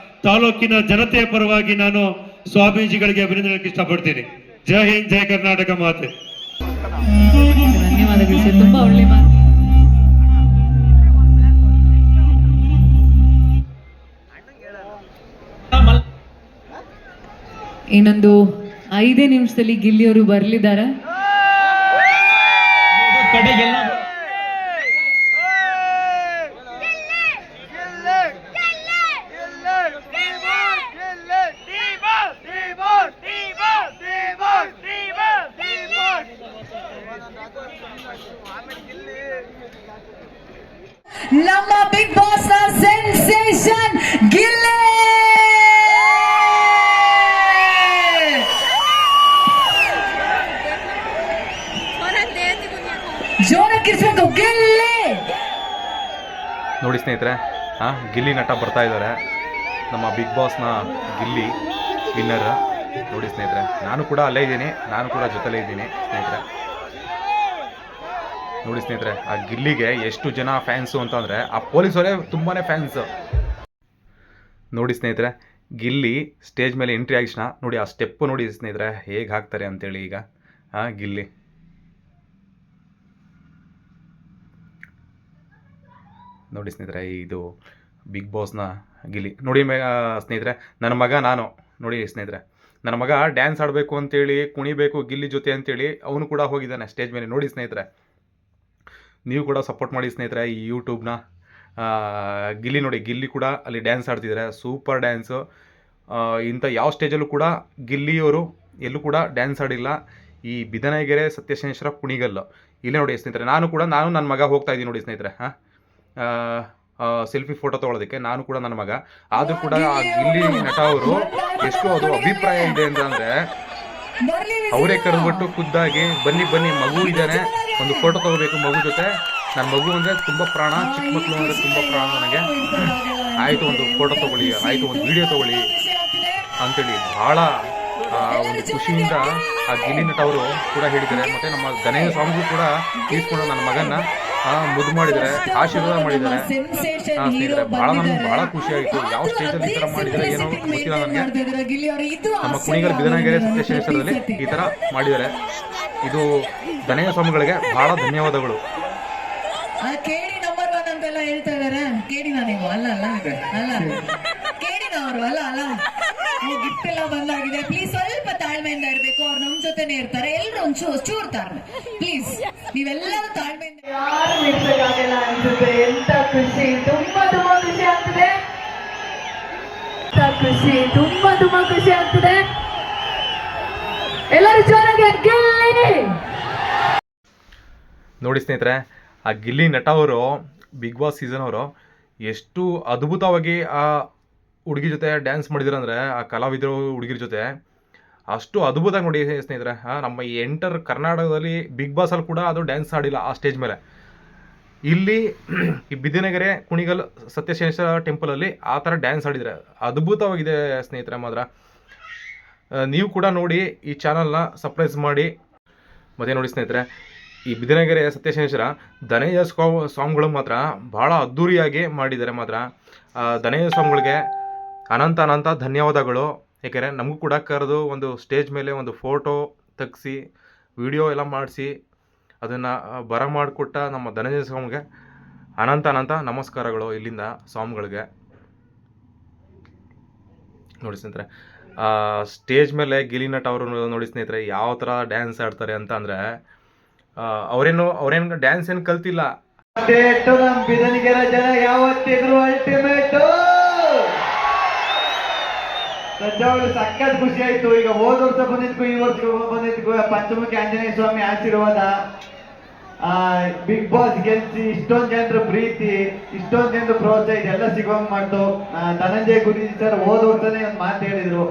ತಾಲೂಕಿನ ಜನತೆಯ ಪರವಾಗಿ ನಾನು ಸ್ವಾಮೀಜಿಗಳಿಗೆ ಅಭಿನಂದನೆ ಇಷ್ಟಪಡ್ತೀನಿ. ಜೈ ಹಿಂದ್, ಜೈ ಕರ್ನಾಟಕ ಮಾತೆ.
ಧನ್ಯವಾದಗಳು ಸರ್, ತುಂಬಾ ಒಳ್ಳೆ ಮಾತು. ಇನ್ನೊಂದು 5 ನಿಮಿಷದಲ್ಲಿ ಗಿಲ್ಲಿಯವರು ಬರ್ಲಿದ್ದಾರೆ. ನಮ್ಮ ಬಿಗ್ ಬಾಸ್ ಸೆನ್ಸೇಷನ್ ಗಿಲ್ಲಿ ಜೋರಕ್ಕಿರ್ಸ್ಬೇಕು ಗಿಲ್ಲಿ.
ನೋಡಿ ಸ್ನೇಹಿತರೆ, ಗಿಲ್ಲಿ ನಟ ಬರ್ತಾ ಇದ್ದಾರೆ, ನಮ್ಮ ಬಿಗ್ ಬಾಸ್ನ ಗಿಲ್ಲಿ ವಿನ್ನರ್. ನೋಡಿ ಸ್ನೇಹಿತರೆ, ನಾನು ಕೂಡ ಅಲ್ಲೇ ಇದ್ದೀನಿ, ನಾನು ಕೂಡ ಜೊತೆಲೇ ಇದ್ದೀನಿ ಸ್ನೇಹಿತರೆ. ನೋಡಿ ಸ್ನೇಹಿತರೆ, ಆ ಗಿಲ್ಲಿಗೆ ಎಷ್ಟು ಜನ ಫ್ಯಾನ್ಸು ಅಂತಂದರೆ ಆ ಪೊಲೀಸರೇ ತುಂಬಾ ಫ್ಯಾನ್ಸು. ನೋಡಿ ಸ್ನೇಹಿತರೆ, ಗಿಲ್ಲಿ ಸ್ಟೇಜ್ ಮೇಲೆ ಎಂಟ್ರಿ ಆಗಿನ ನೋಡಿ ಆ ಸ್ಟೆಪ್ಪು ನೋಡಿ ಸ್ನೇಹಿತರೆ ಹೇಗೆ ಹಾಕ್ತಾರೆ ಅಂತೇಳಿ. ಈಗ ಗಿಲ್ಲಿ ನೋಡಿ ಸ್ನೇಹಿತರೆ, ಇದು ಬಿಗ್ ಬಾಸ್ನ ಗಿಲ್ಲಿ. ನೋಡಿ ಸ್ನೇಹಿತರೆ, ನನ್ನ ಮಗ ನಾನು ನೋಡಿ ಸ್ನೇಹಿತರೆ, ನನ್ನ ಮಗ ಡ್ಯಾನ್ಸ್ ಆಡಬೇಕು ಅಂತೇಳಿ, ಕುಣಿಬೇಕು ಗಿಲ್ಲಿ ಜೊತೆ ಅಂತೇಳಿ ಅವನು ಕೂಡ ಹೋಗಿದ್ದಾನೆ ಸ್ಟೇಜ್ ಮೇಲೆ. ನೋಡಿ ಸ್ನೇಹಿತರೆ, ನೀವು ಕೂಡ ಸಪೋರ್ಟ್ ಮಾಡಿ ಸ್ನೇಹಿತರೆ ಈ ಯೂಟ್ಯೂಬ್ನ. ಗಿಲ್ಲಿ ನೋಡಿ, ಗಿಲ್ಲಿ ಕೂಡ ಅಲ್ಲಿ ಡ್ಯಾನ್ಸ್ ಆಡ್ತಿದ್ದಾರೆ, ಸೂಪರ್ ಡ್ಯಾನ್ಸು. ಇಂಥ ಯಾವ ಸ್ಟೇಜಲ್ಲೂ ಕೂಡ ಗಿಲ್ಲಿಯವರು ಎಲ್ಲೂ ಕೂಡ ಡ್ಯಾನ್ಸ್ ಆಡಿಲ್ಲ. ಈ ಬಿದನಗೆರೆ ಸತ್ಯಶನೇಶ್ವರ ಕುಣಿಗಲ್ಲು ಇಲ್ಲೇ ನೋಡಿ ಸ್ನೇಹಿತರೆ. ನಾನು ನನ್ನ ಮಗ ಹೋಗ್ತಾ ಇದ್ದೀನಿ ನೋಡಿ ಸ್ನೇಹಿತರೆ, ಸೆಲ್ಫಿ ಫೋಟೋ ತೊಗೊಳೋದಕ್ಕೆ. ನಾನು ಕೂಡ ನನ್ನ ಮಗ. ಆದರೂ ಕೂಡ ಆ ಗಿಲ್ಲಿ ನಟ ಅವರು ಎಷ್ಟು ಅದು ಅಭಿಪ್ರಾಯ ಇದೆ ಅಂತಂದರೆ ಅವರೇ ಕರೆದ್ಬಿಟ್ಟು ಖುದ್ದಾಗಿ ಬನ್ನಿ ಮಗು ಇದ್ದಾನೆ, ಒಂದು ಫೋಟೋ ತೊಗೋಬೇಕು ಮಗು ಜೊತೆ. ನನ್ನ ಮಗು ಅಂದರೆ ತುಂಬ ಪ್ರಾಣ, ಚಿಕ್ಕ ಮಕ್ಕಳು ಅಂದರೆ ತುಂಬ ಪ್ರಾಣ ನನಗೆ. ಆಯಿತು ಒಂದು ಫೋಟೋ ತೊಗೊಳ್ಳಿ, ಆಯಿತು ಒಂದು ವಿಡಿಯೋ ತೊಗೊಳ್ಳಿ ಅಂಥೇಳಿ ಭಾಳ ಒಂದು ಖುಷಿಯಿಂದ ಆ ಗಿಲ್ಲಿ ನಟ ಅವರು ಕೂಡ ಹೇಳಿದ್ದಾರೆ. ಮತ್ತು ನಮ್ಮ ಗಣೇಶ ಸ್ವಾಮಿಗೂ ಕೂಡ ತೀರಿಸ್ಕೊಂಡು ನನ್ನ ಮಗನ್ನ ಮುದ್ದು ಮಾಡಿದ್ದಾರೆ, ಆಶೀರ್ವಾದ ಮಾಡಿದ್ದಾರೆ. ಸ್ನೇಹಿತರೆ, ನಮ್ಗೆ ಭಾಳ ಖುಷಿ ಆಯಿತು. ಯಾವ ಸ್ಟೇಜಲ್ಲಿ ಈ ಥರ ಮಾಡಿದರೆ ಏನೋ ಗೊತ್ತಿಲ್ಲ ನನಗೆ. ನಮ್ಮ ಕುಣಿಗಲ್ ಬಿದನಗೆರೆ ಸತ್ಯಶನೇಶ್ವರದಲ್ಲಿ ಈ ಥರ ಮಾಡಿದ್ದಾರೆ. ಇದು ಗಣೇಶ ಸ್ವಾಮಿಗಳಿಗೆ ಭಾಳ ಧನ್ಯವಾದಗಳು.
ಕೇಳಿ ನಂಬರ್ 1 ಅಂತೆಲ್ಲ ಹೇಳ್ತಾ ಇದಾರೆ. ಕೇಳಿನ ನೀವು ಅಲ್ಲ ಕೇಳಿನವರು ಅಲ್ಲ ಗಿಫ್ಟ್ ಎಲ್ಲ ಬಂದಾಗಿದೆ. ಪ್ಲೀಸ್ ಸ್ವಲ್ಪ ತಾಳ್ಮೆಯಿಂದ ಇರಬೇಕು. ಅವ್ರು ನಮ್ ಜೊತೆನೆ ಇರ್ತಾರೆ. ಎಲ್ರು ಚೂರ್ ತಾಳ್ಮೆ ಪ್ಲೀಸ್. ನೀವೆಲ್ಲರೂ ತಾಳ್ಮೆಯಿಂದ.
ಯಾರು ನಿಲ್ಸಕ್ಕಾಗಲ್ಲ ಅನ್ಸುತ್ತೆ. ಎಂತ ಖುಷಿ, ತುಂಬಾ ಖುಷಿ ಆಗ್ತದೆ. ತುಂಬಾ ಖುಷಿ ಆಗ್ತದೆ. ಎಲ್ಲರೂ ಜೋರಾಗಿ ಗಿಲ್ಲಿ.
ನೋಡಿ ಸ್ನೇಹಿತರೆ, ಆ ಗಿಲ್ಲಿ ನಟ ಅವರು ಬಿಗ್ ಬಾಸ್ ಸೀಸನ್ ಅವರು ಎಷ್ಟು ಅದ್ಭುತವಾಗಿ ಆ ಹುಡುಗಿ ಜೊತೆ ಡ್ಯಾನ್ಸ್ ಮಾಡಿದ್ರು ಅಂದರೆ, ಆ ಕಲಾವಿದರು ಹುಡುಗಿರ ಜೊತೆ ಅಷ್ಟು ಅದ್ಭುತವಾಗಿ ನೋಡಿ ಸ್ನೇಹಿತರೆ. ನಮ್ಮ ಈ ಎಂಟರ್ ಕರ್ನಾಟಕದಲ್ಲಿ ಬಿಗ್ ಬಾಸಲ್ಲಿ ಕೂಡ ಅದು ಡ್ಯಾನ್ಸ್ ಆಡಿಲ್ಲ ಆ ಸ್ಟೇಜ್ ಮೇಲೆ. ಇಲ್ಲಿ ಈ ಬಿದನಗೆರೆ ಕುಣಿಗಲ್ ಸತ್ಯಶನೇಶ್ವರ ಟೆಂಪಲಲ್ಲಿ ಆ ಥರ ಡ್ಯಾನ್ಸ್ ಆಡಿದರೆ ಅದ್ಭುತವಾಗಿದೆ ಸ್ನೇಹಿತರೆ. ಮಾತ್ರ ನೀವು ಕೂಡ ನೋಡಿ, ಈ ಚಾನಲ್ನ ಸಬ್ಸ್ಕ್ರೈಬ್ ಮಾಡಿ. ಮತ್ತು ನೋಡಿ ಸ್ನೇಹಿತರೆ, ಈ ಬಿದನಗೆರೆ ಸತ್ಯಶನೇಶ್ವರ ಧನಂಜಯ ಸ್ವಾಮಿಗಳು ಮಾತ್ರ ಭಾಳ ಅದ್ಧೂರಿಯಾಗಿ ಮಾಡಿದ್ದಾರೆ. ಮಾತ್ರ ಧನಂಜಯ ಸ್ವಾಮಿಗಳಿಗೆ ಅನಂತ ಧನ್ಯವಾದಗಳು. ಏಕೆಂದರೆ ನಮಗೂ ಕೂಡ ಕರೆದು ಒಂದು ಸ್ಟೇಜ್ ಮೇಲೆ ಒಂದು ಫೋಟೋ ತೆಗೆಸಿ ವಿಡಿಯೋ ಎಲ್ಲ ಮಾಡಿಸಿ ಅದನ್ನು ಬರಮಾಡಿಕೊಟ್ಟ ನಮ್ಮ ಧನಂಜಯ ಸ್ವಾಮಿಗೆ ಅನಂತ ನಮಸ್ಕಾರಗಳು ಇಲ್ಲಿಂದ ಸ್ವಾಮಿಗಳಿಗೆ. ನೋಡಿ ಸ್ನೇಹಿತರೆ, ಸ್ಟೇಜ್ ಮೇಲೆ ಗಿಲ್ಲಿ ನಟ ಅವರು ನೋಡಿ ಸ್ನೇಹಿತರೆ ಯಾವ ಥರ ಡ್ಯಾನ್ಸ್ ಆಡ್ತಾರೆ ಅಂತ ಅಂದರೆ, ಅವ್ರೇನು ಡ್ಯಾನ್ಸ್ ಏನು ಕಲ್ತಿಲ್ಲ.
ನಮ್ಮ ಬಿದನಿಗೆರೆ ಜನ ಯಾವತ್ತಿದ್ರು ಅಲ್ಟಿಮೇಟ್. ಸಜ್ಜಾವಳಿ ಸಖತ್ ಖುಷಿ ಆಯ್ತು. ಈಗ ಹೋದ ವರ್ಷ ಬಂದಿದ್ಕು ಈ ವರ್ಷ ಬಂದಿದ್ಕು ಪಂಚಮುಖಿ ಆಂಜನೇಯ ಸ್ವಾಮಿ ಆಶೀರ್ವಾದ, ಬಿಗ್ ಬಾಸ್ ಗೆಲ್ಸಿ, ಇಷ್ಟೊಂದು ಜನರ ಪ್ರೀತಿ, ಇಷ್ಟೊಂದು ಜನರ ಪ್ರೋತ್ಸಾಹ ಇದೆಲ್ಲ ಸಿಗೋಂಗ್ ಮಾಡ್ತು. ಧನಂಜಯ ಗುರೂಜಿ ಸರ್ ಹೋದ ವರ್ಷನೇ ಒಂದು ಮಾತು ಹೇಳಿದ್ರು,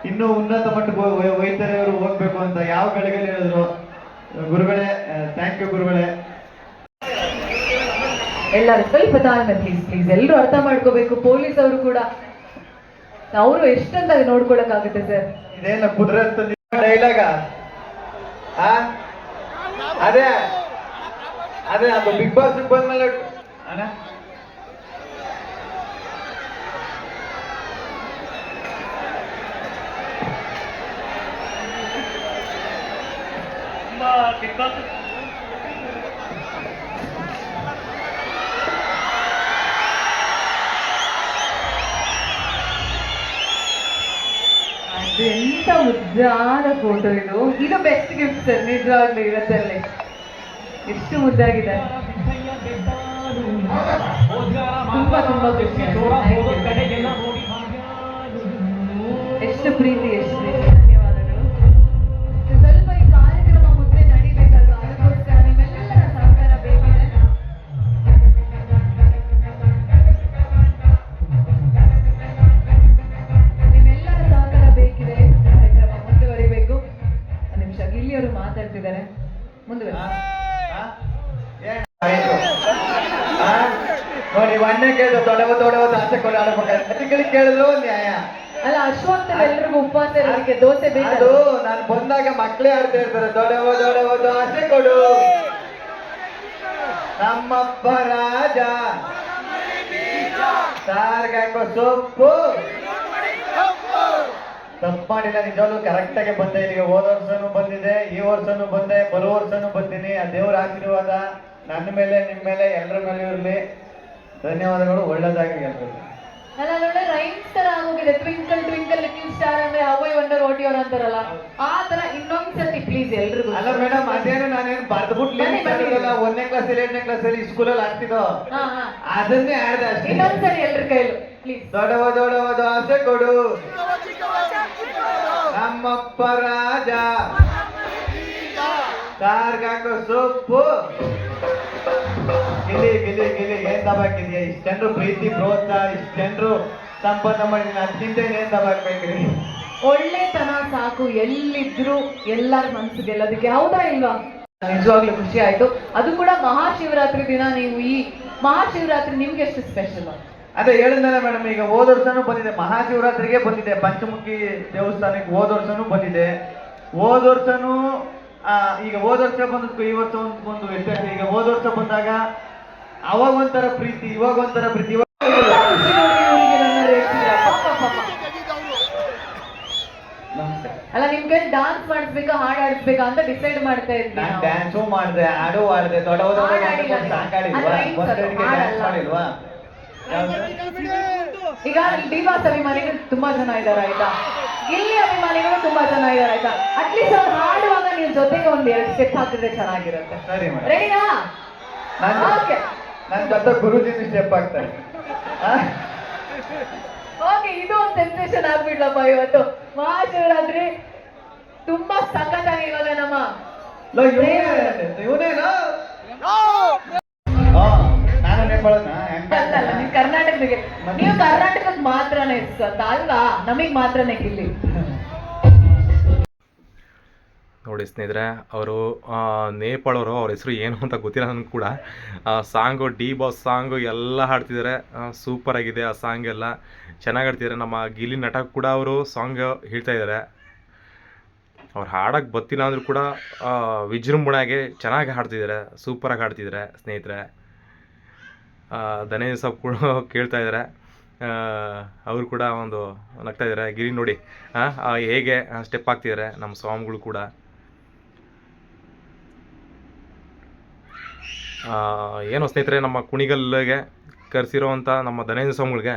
ಇನ್ನೂ ಉನ್ನತ ಮಟ್ಟಕ್ಕೆ ಒಯ್ತಾರೆ ಅವರು ಹೋಗ್ಬೇಕು ಅಂತ. ಯಾವ ಗಳಿಗೆಲ್ಲ ಹೇಳಿದ್ರು ಗುರುಗಳೇ. ಥ್ಯಾಂಕ್ ಯು ಗುರುಗಳೇ.
ಎಲ್ಲರೂ ಸ್ವಲ್ಪ ತಾಳ್ಮೆ ಪ್ಲೀಸ್ ಎಲ್ಲರೂ ಅರ್ಥ ಮಾಡ್ಕೋಬೇಕು. ಪೊಲೀಸ್ ಅವರು ಕೂಡ ಅವರು ಎಷ್ಟಂತ ನೋಡ್ಕೊಳಕ್ಕಾಗುತ್ತೆ ಸರ್.
ಇದೇನ ಕುದುರತ್ ಡೈಲಾಗ? ಅದೇ ಅದೇ ಅದು ಬಿಗ್ ಬಾಸ್ ಬಂದ್ಮೇಲೆ ಅಣ್ಣ ಬಿಗ್ ಬಾಸ್
ಎಂತ ಮುದ್ದಾದ ಫೋಟೋ ಇದು ಬೆಸ್ಟ್ ಗಿಫ್ಟ್ ಸರ್. ನಿಜವಾಗ್ಲೂ ಇವತ್ತಲ್ಲಿ ಎಷ್ಟು ಮುದ್ದಾಗಿದೆ. ತುಂಬಾ ಖುಷಿ. ಎಷ್ಟು ಪ್ರೀತಿ, ಎಷ್ಟು ಧನ್ಯವಾದಗಳು. ಸ್ವಲ್ಪ ಈ ಕಾರ್ಯಕ್ರಮ ಮುಂದೆ ನಡಿಬೇಕಲ್ವಾ, ಅದಕ್ಕೋಸ್ಕರ ನಿಮ್ಮೆಲ್ಲರ ಸಹಕಾರ ಬೇಕಿದೆ. ನಿಮ್ಮೆಲ್ಲರ ಸಹಕಾರ ಬೇಕಿದೆ. ಕಾರ್ಯಕ್ರಮ ಮುಂದುವರಿಬೇಕು. ಒಂದು ನಿಮಿಷ, ಗಿಲ್ಲಿಯವರು ಮಾತಾಡ್ತಿದ್ದಾರೆ, ಮುಂದುವರಿ.
ನೋಡಿ ಅಣ್ಣ ಕೇಳಿದ್ರು ದೊಡ್ಡವ ಆಸೆ ಕೊಡ ಆಡ್ಬೇಕಾದ್ರೆ ಕೇಳಿದ್ರು ನ್ಯಾಯ
ಅಲ್ಲ. ಅಶ್ವತ್ಥ ಎಲ್ರಿಗೂ ಉಪವಾಸ ಇರೋದಕ್ಕೆ ದೋಸೆ ಬೇಕು.
ನಾನು ಬಂದಾಗ ಮಕ್ಕಳೇ ಆಡ್ತಾ ಇರ್ತಾರೆ, ದೊಡ್ಡವ ಆಸೆ ಕೊಡು ನಮ್ಮಪ್ಪ ರಾಜ ಸಾರ್ಗಾಕೋ ಸೊಪ್ಪು. ತಪ್ಪು ಮಾಡಿಲ್ಲ, ನಿಜವಾಗ್ಲೂ ಕರೆಕ್ಟ್ ಆಗಿ ಬಂದೆ ಇಲ್ಲಿಗೆ. ಹೋದ ವರ್ಷನೂ ಬಂದಿದೆ, ಈ ವರ್ಷನೂ ಬಂದೆ, ಬರೋ ವರ್ಷನೂ ಬರ್ತೀನಿ. ಆ ದೇವ್ರ ಆಶೀರ್ವಾದ ನನ್ನ ಮೇಲೆ, ನಿಮ್ಮ ಮೇಲೆ, ಎಲ್ಲರ ಮೇಲೆ ಇರಲಿ. ಧನ್ಯವಾದಗಳು. ಒಳ್ಳೇದಾಗಿ ಎಲ್ರಿಗೂ.
ಅಲ್ಲ ಒಳ್ಳೆ ರೈಮ್ಸ್ ತರ ಆಗೋಗಿದೆ. ಟ್ವಿಂಕಲ್ ಟ್ವಿಂಕಲ್ ಲಿಟಲ್ ಸ್ಟಾರ್ ಅಂದ್ರೆ how I wonder what you are ಅಂತಾರಲ್ಲ, ಆ ತರ ಇನ್ನೊಂದ್ಸತಿ ಪ್ಲೀಸ್ ಎಲ್ರಿಗೂ.
ಅಲ್ಲ ಮೇಡಮ್, ಅದೇನು ನಾನೇನು ಬರ್ದ್ಬಿಟ್ಲಿ 1ನೇ ಕ್ಲಾಸ್ 2ನೇ ಕ್ಲಾಸ್ ಅಲ್ಲಿ ಸ್ಕೂಲಲ್ಲಿ ಆಗ್ತಿದ್ದೋ ಅದನ್ನೇ ಆಡ್ದೆ ಅಷ್ಟೇ.
ಇನ್ನೊಂದ್ಸರಿ ಎಲ್ರ ಕೈಲು ಪ್ಲೀಸ್.
ದೊಡ್ಡವ ಆಸೆ ಕೊಡು ನಮ್ಮಪ್ಪ ರಾಜ ಸಾರ್ಗಾಕೋ ಸೊಪ್ಪು. ಗಿಲಿ ಏನ್ ದಬಾಕಿದ್ಯಾ? ಇಷ್ಟೆಂಡ್ರು ಪ್ರೀತಿ ಪ್ರೋತ್ಸಾಹ, ಇಷ್ಟೆಂಡ್ರು ಸಂಪನ್ನ ಮಾಡಿ ಅದಕ್ಕಿಂತ ಏನ್ ದಬಾಕ್ಬೇಕ್ರಿ?
ಒಳ್ಳೆತನ ಸಾಕು, ಎಲ್ಲಿದ್ರು ಎಲ್ಲರ ಮನ್ಸು ಗೆಲ್ಲೋದಕ್ಕೆ. ಹೌದಾ ಇಲ್ವಾ? ನಿಜವಾಗ್ಲೂ ಖುಷಿ ಆಯ್ತು. ಅದು ಕೂಡ ಮಹಾಶಿವರಾತ್ರಿ ದಿನ. ನೀವು ಈ ಮಹಾಶಿವರಾತ್ರಿ ನಿಮ್ಗೆ ಎಷ್ಟು ಸ್ಪೆಷಲ್?
ಅದೇ ಹೇಳಿದ್ನಲ್ಲ ಮೇಡಮ್, ಈಗ ಹೋದ ವರ್ಷನೂ ಬಂದಿದೆ, ಮಹಾಶಿವರಾತ್ರಿಗೆ ಬಂದಿದೆ, ಪಂಚಮುಖಿ ದೇವಸ್ಥಾನಕ್ಕೆ ಹೋದ ವರ್ಷನೂ ಬಂದಿದೆ. ಹೋದ ವರ್ಷನೂ ಈಗ ಹೋದ ವರ್ಷ ಬಂದಕ್ಕೂ ಈ ವರ್ಷ ಒಂದು ವ್ಯತ್ಯಾಸ. ಈಗ ಹೋದ ವರ್ಷ ಬಂದಾಗ ಅವಾಗ ಒಂಥರ ಪ್ರೀತಿ, ಇವಾಗ ಒಂಥರ ಪ್ರೀತಿ.
ಅಲ್ಲ ನಿಮ್ಗೆ ಡಾನ್ಸ್ ಮಾಡಿಸ್ಬೇಕಾ ಹಾಡು ಆಡಿಸ್ಬೇಕಾ ಅಂತ ಡಿಸೈಡ್ ಮಾಡ್ತಾ ಇದ್ದೀನಿ.
ನಾನು ಡ್ಯಾನ್ಸು ಮಾಡಿದೆ, ಹಾಡು ಆಡಿದೆ, ದೊಡ್ಡವ ಮಾಡಿಲ್ವಾ?
ಈಗ ಡಿವಾಸ್ ಅಭಿಮಾನಿಗಳು ತುಂಬಾ ಜನ ಇದಾರೆ ಆಯ್ತಾ, ಇಲ್ಲಿ ಅಭಿಮಾನಿಗಳು ತುಂಬಾ ಜನ ಇದಾರೆ ಆಯ್ತಾ. ಅಟ್ಲೀಸ್ಟ್ ಅವ್ರು ಹಾಡುವಾಗ ನೀವು ಜೊತೆಗೆ ಒಂದ್ 2 ಸ್ಟೆಪ್ ಹಾಕಿದ್ರೆ ಚೆನ್ನಾಗಿರುತ್ತೆ.
ಸರಿ ಮೇಡಮ್,
ರೆಡಿನಾ? ಓಕೆ,
ನನ್ನ ಜೊತೆ ಗುರುಜಿ ಸ್ಟೆಪ್ ಹಾಕ್ತಾರೆ.
ಓಕೆ, ಇದು ಒಂದು ಸೆನ್ಸೇಷನ್ ಆಗ್ಬಿಡ್ಲಪ್ಪ ಇವತ್ತು. ಮಹಾಶಿವರಾತ್ರಿ ತುಂಬಾ ಸಖತ್ತಾಗಿ ಇವಾಗ ನಮ್ಮ
ಇವನೇನಾ ನಾನು ನೇಪಾಳನ
ಅಲ್ಲ, ನೀವು ಕರ್ನಾಟಕದಾಗೆ, ನೀವು ಕರ್ನಾಟಕಕ್ಕೆ ಮಾತ್ರನೇ ಅಲ್ವಾ, ನಮಗ್ ಮಾತ್ರನೇ ಇಲ್ಲಿ.
ನೋಡಿ ಸ್ನೇಹಿತರೆ, ಅವರು ನೇಪಾಳವರು, ಅವ್ರ ಹೆಸರು ಏನು ಅಂತ ಗೊತ್ತಿಲ್ಲ ನನಗೆ ಕೂಡ. ಸಾಂಗು ಡಿ ಬಾಸ್ ಸಾಂಗು ಎಲ್ಲ ಹಾಡ್ತಿದ್ದಾರೆ, ಸೂಪರಾಗಿದೆ ಆ ಸಾಂಗ್ ಎಲ್ಲ ಚೆನ್ನಾಗಿ ಹಾಡ್ತಿದ್ದಾರೆ. ನಮ್ಮ ಗಿಲ್ಲಿ ನಟ ಕೂಡ ಅವರು ಸಾಂಗ್ ಹೇಳ್ತಾ ಇದ್ದಾರೆ. ಅವ್ರು ಹಾಡೋಕ್ಕೆ ಗೊತ್ತಿಲ್ಲ ಅಂದರೂ ಕೂಡ ವಿಜೃಂಭಣೆಯಾಗಿ ಚೆನ್ನಾಗಿ ಹಾಡ್ತಿದ್ದಾರೆ, ಸೂಪರಾಗಿ ಹಾಡ್ತಿದ್ದಾರೆ ಸ್ನೇಹಿತರೆ. ಧನಂಜಯ ಸಾಬ್ ಕೂಡ ಕೇಳ್ತಾ ಇದ್ದಾರೆ, ಅವರು ಕೂಡ ಒಂದು ನಗ್ತಾ ಇದ್ದಾರೆ. ಗಿರಿ ನೋಡಿ ಹೇಗೆ ಸ್ಟೆಪ್ ಆಗ್ತಿದ್ದಾರೆ ನಮ್ಮ ಸ್ವಾಮಿಗಳು ಕೂಡ. ಏನೋ ಸ್ನೇಹಿತರೆ, ನಮ್ಮ ಕುಣಿಗಲ್ಗೆ ಕರೆಸಿರೋವಂಥ ನಮ್ಮ ಧನಂಜಯ ಸ್ವಾಮಿಗಳಿಗೆ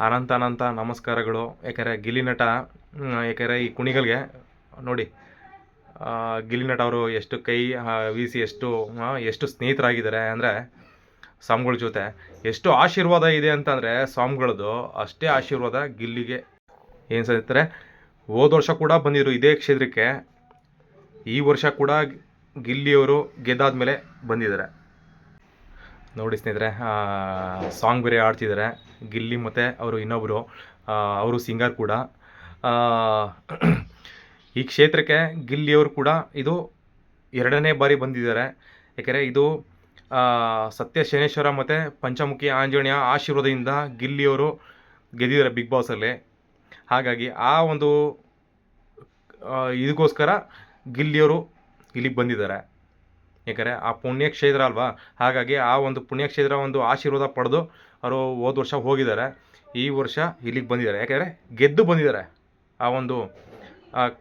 ಅನಂತ ಅನಂತ ನಮಸ್ಕಾರಗಳು. ಯಾಕಂದರೆ ಗಿಲ್ಲಿ ನಟ ಯಾಕಂದರೆ ಈ ಕುಣಿಗಲ್ಗೆ ನೋಡಿ ಗಿಲ್ಲಿ ನಟ ಅವರು ಎಷ್ಟು ಕೈ ವೀಸಿ ಎಷ್ಟು ಸ್ನೇಹಿತರಾಗಿದ್ದಾರೆ ಅಂದರೆ ಸ್ವಾಮಿಗಳ ಜೊತೆ ಎಷ್ಟು ಆಶೀರ್ವಾದ ಇದೆ ಅಂತಂದರೆ ಸ್ವಾಮಿಗಳದ್ದು ಅಷ್ಟೇ ಆಶೀರ್ವಾದ ಗಿಲ್ಲಿಗೆ ಏನು ಸ್ನೇಹಿತರೆ. ಹೋದ ವರ್ಷ ಕೂಡ ಬಂದಿದ್ರು ಇದೇ ಕ್ಷೇತ್ರಕ್ಕೆ, ಈ ವರ್ಷ ಕೂಡ ಗಿಲ್ಲಿಯವರು ಗೆದ್ದಾದ್ಮೇಲೆ ಬಂದಿದ್ದಾರೆ ನೋಡಿ ಸ್ನೇಹಿತರೆ. ಸಾಂಗ್ ಬೇರೆ ಆಡ್ತಿದ್ದಾರೆ ಗಿಲ್ಲಿ ಮತ್ತು ಅವರು ಇನ್ನೊಬ್ಬರು, ಅವರು ಸಿಂಗರ್ ಕೂಡ. ಈ ಕ್ಷೇತ್ರಕ್ಕೆ ಗಿಲ್ಲಿಯವರು ಕೂಡ ಇದು 2ನೇ ಬಾರಿ ಬಂದಿದ್ದಾರೆ. ಯಾಕೆಂದರೆ ಇದು ಸತ್ಯ ಶನೇಶ್ವರ ಮತ್ತು ಪಂಚಮುಖಿ ಆಂಜನೇಯ ಆಶೀರ್ವಾದದಿಂದ ಗಿಲ್ಲಿಯವರು ಗೆದ್ದಿದ್ದಾರೆ ಬಿಗ್ ಬಾಸಲ್ಲಿ. ಹಾಗಾಗಿ ಆ ಒಂದು ಇದಕ್ಕೋಸ್ಕರ ಗಿಲ್ಲಿಯವರು ಇಲ್ಲಿಗೆ ಬಂದಿದ್ದಾರೆ. ಯಾಕಂದರೆ ಆ ಪುಣ್ಯಕ್ಷೇತ್ರ ಅಲ್ವಾ, ಹಾಗಾಗಿ ಆ ಒಂದು ಪುಣ್ಯಕ್ಷೇತ್ರ ಒಂದು ಆಶೀರ್ವಾದ ಪಡೆದು ಅವರು ಹೋದ ವರ್ಷ ಹೋಗಿದ್ದಾರೆ, ಈ ವರ್ಷ ಇಲ್ಲಿಗೆ ಬಂದಿದ್ದಾರೆ. ಯಾಕೆಂದರೆ ಗೆದ್ದು ಬಂದಿದ್ದಾರೆ. ಆ ಒಂದು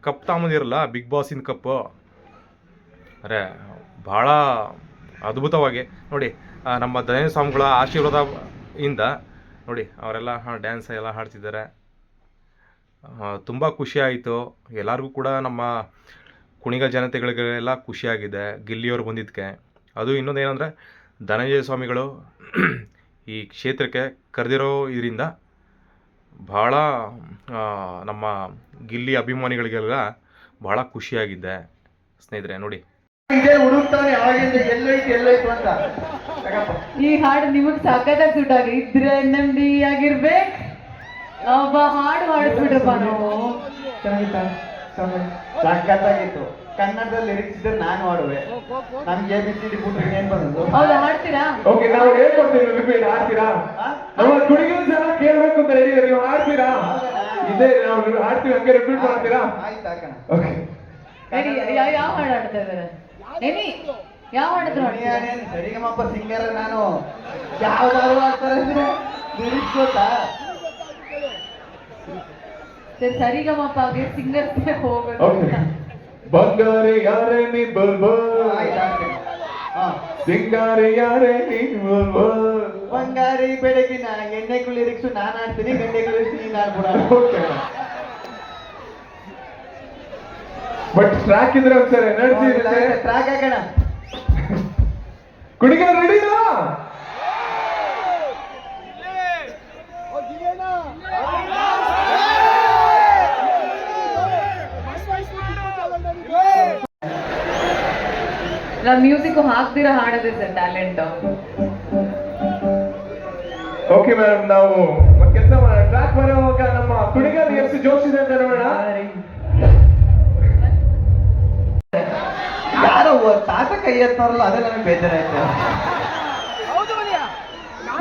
ಕಪ್ ತಾಂಬಂದಿರಲ್ಲ ಬಿಗ್ ಬಾಸಿನ ಕಪ್ಪು, ಅರೆ ಭಾಳ ಅದ್ಭುತವಾಗಿ ನೋಡಿ ನಮ್ಮ ದಯಾನಂದ ಸ್ವಾಮಿಗಳ ಆಶೀರ್ವಾದ ಇಂದ ನೋಡಿ ಅವರೆಲ್ಲ ಡ್ಯಾನ್ಸ್ ಎಲ್ಲ ಹಾಡ್ತಿದ್ದಾರೆ. ತುಂಬ ಖುಷಿಯಾಯಿತು ಎಲ್ಲರಿಗೂ ಕೂಡ, ನಮ್ಮ ಕುಣಿಗಲ್ ಜನತೆಗಳಿಗೆಲ್ಲ ಖುಷಿಯಾಗಿದೆ ಗಿಲ್ಲಿಯವರು ಬಂದಿದ್ದಕ್ಕೆ. ಅದು ಇನ್ನೊಂದೇನೆಂದರೆ ಧನಂಜಯ ಸ್ವಾಮಿಗಳು ಈ ಕ್ಷೇತ್ರಕ್ಕೆ ಕರೆದಿರೋ ಇದರಿಂದ ಭಾಳ ನಮ್ಮ ಗಿಲ್ಲಿ ಅಭಿಮಾನಿಗಳಿಗೆಲ್ಲ ಭಾಳ ಖುಷಿಯಾಗಿದೆ ಸ್ನೇಹಿತರೆ. ನೋಡಿ
ಇದೇ ಹುಡುಕ್ತಾನೆ ಅವಾಗಿಂದ ಎಲ್ಲೈತು ಅಂತ.
ಈ ಹಾಡು ನಿಮಗ್ ಸಖತ್ತಾಗಿ ಸುಟ್ಟಾಗ ಇದ್ರೆ ನೆಮ್ಮದಿ ಆಗಿರ್ಬೇಕು. ಒಬ್ಬ ಹಾಡು ಹಾಡಿಸ್ಬಿಟ್ರಪ್ಪ ನಾವು.
ಸಖತ್ತಾಗಿತ್ತು. ಕನ್ನಡದಲ್ಲಿ ಲಿರಿಕ್ಸ್ ಇದ್ರೆ ನಾನು ಹಾಡುವೆ. ನಮ್ಗೆ ABCD ಬಿಟ್ರೆ ಏನ್ ಬಂದದ್ದು?
ಹೌದಾ, ಹಾಡ್ತೀರಾ?
ಓಕೆ, ನಾವು ಹೇಳ್ಕೊಡ್ತೀವಿ, ರಿಪೀಟ್ ಆಡ್ತೀರಾ? ನಮ್ಮ ಕುಣಿಗಲ್ ಜನ ಕೇಳ್ಬೇಕು ಅಂತ ಹೇಳಿ ನೀವು ಆಡ್ತೀರಾ? ಇದೇ ನಾವು ಆಡ್ತೀವಿ, ಹಂಗೆ ರಿಪೀಟ್ ಮಾಡ್ತೀರಾ?
ಆಯ್ತು ಹಾಕೋಣ.
ಓಕೆ,
ಯಾವ ಹಾಡು ಹಾಡ್ತಾ ಇದಾರೆ? ಏನಿ ಯಾವ ಹಾಡಿದ್ರು
ಸರಿಗಮಪ್ಪ ಸಿಂಗರ್ ನಾನು. ಯಾವ್ದಾದ್ರು ಹಾಡ್ತಾರೆ ಅಂದ್ರೆ ಲಿರಿಕ್ಸ್ ಗೊತ್ತಾ?
ಸರಿಗಮಪ್ಪಗೆ ಸಿಂಗರ್ ಹೋಗೋದು.
ಬಂಗಾರಿ ಯಾರೇ ನೀ ಬಲ್ಬಲ್, ಸಿಂಗಾರಿ ಯಾರೇ ನೀ ಬಲ್ಬಲ್.
ಬಂಗಾರಿ ಬೆಳಗಿನ ಎಣ್ಣೆಗಳು ಲಿರಿಕ್ಸ್ ನಾನು ಆಡ್ತೀನಿ, ಗಂಟೆಗಳು ಲಿರಿಕ್ಸ್ ನೀನು ಆಡ್ಬಿಡ.
ಬಟ್ ಟ್ರ್ಯಾಕ್ ಇದ್ರೆ ಒಂದ್ಸರಿ ಎನರ್ಜಿ ಇರುತ್ತೆ.
ಟ್ರ್ಯಾಕ್ ಹಾಕೋಣ.
ಕುಣಿಗಲ್ ರೆಡಿನಾ?
ನಾವು ಮ್ಯೂಸಿಕ್ ಹಾಕ್ದಿರಾ ಹಾಡೋದೇ ಸರ್ ಟ್ಯಾಲೆಂಟ್.
ಓಕೆ ಮೇಡಮ್, ನಾವು ಒಂದು ಕೆಲಸ ಮಾಡೋಣ, ಟ್ರ್ಯಾಕ್ ಬರೋವಾಗ ನಮ್ಮ ಕುಣಿಗಲ್ ಎಷ್ಟು ಜೋಶ್ ಇದೆ ಅಂತ ನೋಡೋಣ.
ಯಾರೋ ತಾತ ಕೈ ಎತ್ತವ್ರಲ್ಲ, ಅದೇ ನನಗೆ ಬೇಜಾರಾಯ್ತು.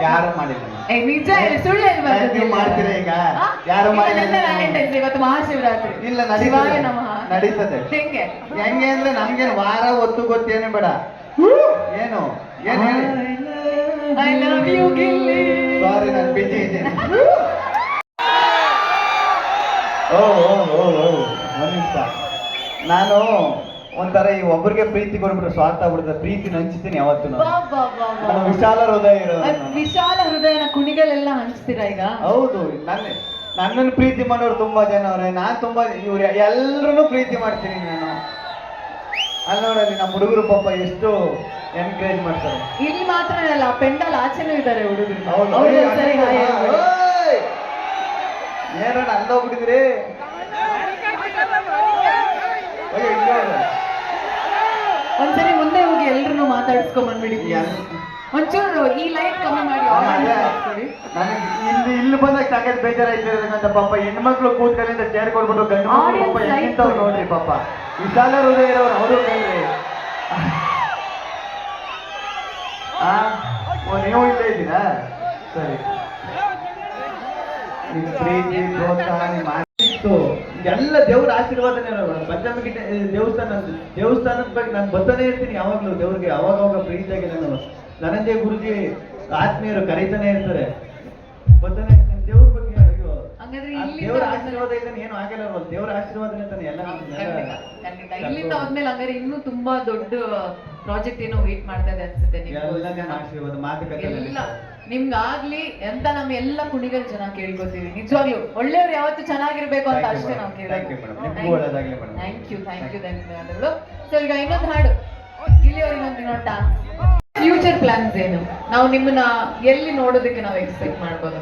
ಯಾರು ಮಾಡಿಲ್ಲ.
ನಿಜ ಹೇಳಿ, ಸುಳ್ಳು ಹೇಳ್ಬಾರ್ದು.
ನೀವು ಮಾಡ್ತೀರಾ ಈಗ? ಯಾರು ಮಾಡಿಲ್ಲ.
ಇವತ್ತು ಮಹಾಶಿವರಾತ್ರಿ.
ಇಲ್ಲ, ನಡೀತದೆ.
ಹೆಂಗೆ
ಹೆಂಗೆ ಅಂದ್ರೆ ನಮ್ಗೇನು ವಾರ ಹೊತ್ತು ಗೊತ್ತೇನು ಬೇಡ. ಏನು ಏನ್ ಹೇಳಿ?
I love you Gilli.
Sorry, ನಾನು ಬಿಜಿ ಇದ್ದೇನೆ. ಒಂದ್ ನಿಮಿಷ. ನಾನು ಒಂಥರ ಈ ಒಬ್ಬರಿಗೆ ಪ್ರೀತಿ ಕೊಡ್ಬಿಟ್ರೆ ಸ್ವಾರ್ಥ ಆಗ್ಬಿಡುತ್ತೆ. ಪ್ರೀತಿನ ಹಂಚ್ತೀನಿ ಯಾವತ್ತು. ನಾನು ವಿಶಾಲ ಹೃದಯ ಇರೋದು.
ವಿಶಾಲ ಹೃದಯನ ಕುಣಿಗಲೆಲ್ಲ ಹಂಚ್ತೀರಾ ಈಗ?
ಹೌದು, ನನ್ನನ್ನು ಪ್ರೀತಿ ಮಾಡೋರು ತುಂಬಾ ಜನ ಅವ್ರೆ. ನಾನ್ ತುಂಬಾ ಇವ್ರು ಎಲ್ರನ್ನೂ ಪ್ರೀತಿ ಮಾಡ್ತೀನಿ ನಾನು. ಅಲ್ಲಿ ನೋಡಲ್ಲಿ ನಮ್ಮ ಹುಡುಗರು ಪಾಪ ಎಷ್ಟು ಎನ್ಕರೇಜ್ ಮಾಡ್ತಾರೆ.
ಇಲ್ಲಿ ಮಾತ್ರ ಅಲ್ಲ, ಪೆಂಡಲ್ ಆಚೆನೂ ಇದ್ದಾರೆ ಹುಡುಗರು.
ಏನೋ ಅಲ್ಲೋಗ್ಬಿಟ್ಟಿದ್ರಿ.
ಒಂದ್ಸರಿ ಮುಂದೆ ಹೋಗಿ ಎಲ್ರು ಮಾತಾಡಿಸ್ಕೊಂಡ್ ಬಂದ್ಬಿಡಿ. ಒಂಚೂರು ಈ ಲೈಟ್ ಕಮ್ಮಿ ಮಾಡಿ.
ಇಲ್ಲಿ ಬಂದಾಗ ಸಾಕಷ್ಟು ಬೇಜಾರಾಯ್ತಿರೋದಂತ ಪಾಪ ಹೆಣ್ಮಕ್ಳು ಕೂತ್ಕಲ್ಲಿಂದ ಚೇರ್ ಕೊಡ್ಬಿಟ್ಟು ಗಂಡು ಪಾಪ ಹೆಂಗಿಂತವ್ರು ನೋಡ್ರಿ ಪಾಪ. ವಿಶಾಲ ಹೃದಯ ಇರೋರು ಅವರು ಕಲ್ರಿ. ನೀವು ಇಲ್ಲೇ ಇದ್ದೀರಾ? ಸರಿ. ನಿಮ್ ಪ್ರೀತಿ ಪ್ರೋತ್ಸಾಹ ನಿಮ್ಮ ಎಲ್ಲ ದೇವ್ರ ಆಶೀರ್ವಾದನೇ. ಪಂಚಮುಖಿ ದೇವಸ್ಥಾನದ ಬಗ್ಗೆ ನಾನು ಬರ್ತಾನೆ ಇರ್ತೀನಿ ಯಾವಾಗ್ಲೂ ದೇವ್ರಿಗೆ. ಅವಾಗ ಪ್ರೀತಿಯಾಗಿ ನಾನು ಧನಂಜಯ ಗುರುಜಿ ಆತ್ಮೀಯರು ಕರೀತಾನೆ ಇರ್ತಾರೆ. ಬರ್ತಾನೆ ಇರ್ತೀನಿ ದೇವ್ರ ಬಗ್ಗೆ. ದೇವರ ಆಶೀರ್ವಾದ ಇದ್ದಾನೆ ಏನು ಆಗಿಲ್ಲ. ದೇವರ ಆಶೀರ್ವಾದನೇ ತಾನೆ ಎಲ್ಲ.
ಇಲ್ಲಿಂದ ಹೋದ್ಮೇಲೆ ಹಂಗಾರೆ ಇನ್ನೂ ತುಂಬಾ ದೊಡ್ಡ ಪ್ರಾಜೆಕ್ಟ್ ಏನೋ ವೇಟ್ ಮಾಡ್ತಾ ಇದೆ ಅನ್ಸುತ್ತೆ.
ಎಲ್ಲ ಆಶೀರ್ವಾದ ಮಾತುಕತೆ
ನಿಮ್ಗಾಗ್ಲಿ ಅಂತ ನಮ್ಮ ಎಲ್ಲ ಕುಣಿಗಲ್ ಜನ ಕೇಳ್ಕೊತೀವಿ. ನಿಜವಾಗ್ಲು ಒಳ್ಳೆಯವ್ರು ಯಾವತ್ತು ಚೆನ್ನಾಗಿರ್ಬೇಕು ಅಂತ ಅಷ್ಟೇ ನಾವು
Thank you madam. ನಿಮ್ಗೂ ಒಳ್ಳೆದಾಗ್ಲಿ madam.
ಥ್ಯಾಂಕ್ ಯು ಧನ್ಯವಾದಗಳು. ಸೊ ಈಗ ಇನ್ನೊಂದು ಹಾಡು ಇಲ್ಲಿವರೆಗೆ ನೋಟ ಫ್ಯೂಚರ್ ಪ್ಲಾನ್ಸ್ ಏನು, ನಾವು ನಿಮ್ಮನ್ನ ಎಲ್ಲಿ ನೋಡೋದಕ್ಕೆ ನಾವು ಎಕ್ಸ್ಪೆಕ್ಟ್ ಮಾಡ್ಬೋದು?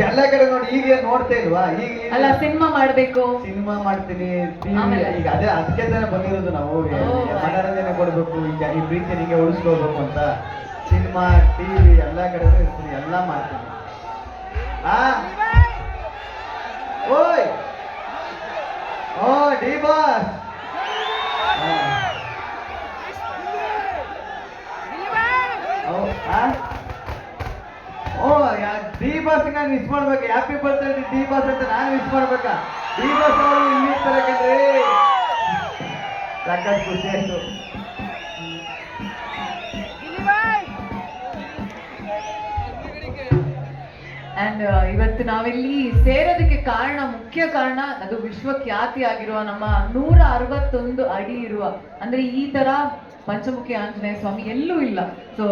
ಎಲ್ಲ ಕಡೆ ನೋಡಿ, ಈಗ ನೋಡ್ತಾ ಇಲ್ವಾ? ಈಗ
ಅಲ್ಲ ಸಿನಿಮಾ ಮಾಡ್ಬೇಕು,
ಸಿನಿಮಾ ಮಾಡ್ತೀನಿ, TV
ಆಮೇಲೆ?
ಈಗ ಅದೇ ಅದಕ್ಕೆ ತಾನೇ ಬಂದಿರೋದು ನಾವು. ಮನೋರಂಜನೆ ಕೊಡ್ಬೇಕು, ಈಗ ಈ ಪ್ರೀತಿ ನಿಮಗೆ ಉಳಿಸ್ಕೋಬೇಕು ಅಂತ ಸಿನಿಮಾ, ಟಿವಿ ಎಲ್ಲ ಕಡೆ ಇರ್ತೀನಿ, ಎಲ್ಲ ಮಾಡ್ತೀನಿ. ಓಯ್ oh D boss, oh D boss ನಾನು ಮಿಸ್ ಮಾಡ್ಬೇಕು. ಹ್ಯಾಪಿ ಬರ್ತ್ಡೇ ಡಿ ಬಾಸ್ ಅಂತ ನಾನು ಮಿಸ್ ಮಾಡ್ಬೇಕಾ? ಡಿ ಬಾಸ್ ಅವರು ಇಲ್ಲಿ ಇರ್ತಾರೆ ಕಣ್ರಿ, ಸಖತ್ ಖುಷಿ ಆಯ್ತು.
ಅಂಡ್ ಇವತ್ತು ನಾವಿಲ್ಲಿ ಸೇರೋದಕ್ಕೆ ಕಾರಣ, ಮುಖ್ಯ ಕಾರಣ ಅದು ವಿಶ್ವಖ್ಯಾತಿ ಆಗಿರುವ ನಮ್ಮ 161 ಅಡಿ ಇರುವ, ಅಂದ್ರೆ ಈ ತರ ಪಂಚಮುಖಿ ಆಂಜನೇಯ ಸ್ವಾಮಿ ಎಲ್ಲೂ ಇಲ್ಲ. So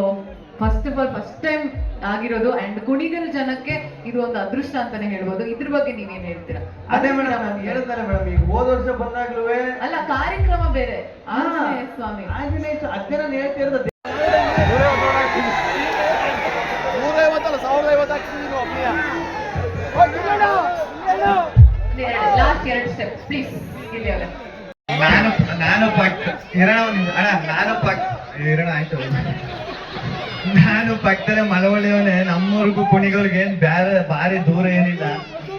first of all first time ಆಗಿರೋದು, ಅಂಡ್ ಕುಣಿಗಲ್ ಜನಕ್ಕೆ ಇದು ಒಂದು ಅದೃಷ್ಟ ಅಂತಾನೆ ಹೇಳ್ಬೋದು. ಇದ್ರ ಬಗ್ಗೆ ನೀವೇನ್ ಹೇಳ್ತೀರಾ?
ಅದೇ ಮೇಡಮ್ ಹೇಳಿದ್ದಾರೆ ಮೇಡಮ್, ಈಗ ಹೋದ ವರ್ಷ ಬಂದಾಗ್ಲೂ
ಅಲ್ಲ ಕಾರ್ಯಕ್ರಮ ಬೇರೆ, ಆಂಜನೇಯ ಸ್ವಾಮಿ
ಅದೇ ನಾನು ಹೇಳ್ತಿರೋದು.
Last 2 step please. ಇಲ್ಲಿ ಅವರೇ
ನಾನು ಪಕ್ಕದಲ್ಲೇ ಮಳವಳ್ಳಿಯವನೇ. ನಮ್ಮೂರಿಗೂ ಕುಣಿಗಲ್ಗೆ ಏನ್ ಬೇರೆ ಭಾರಿ ದೂರ ಏನಿಲ್ಲ.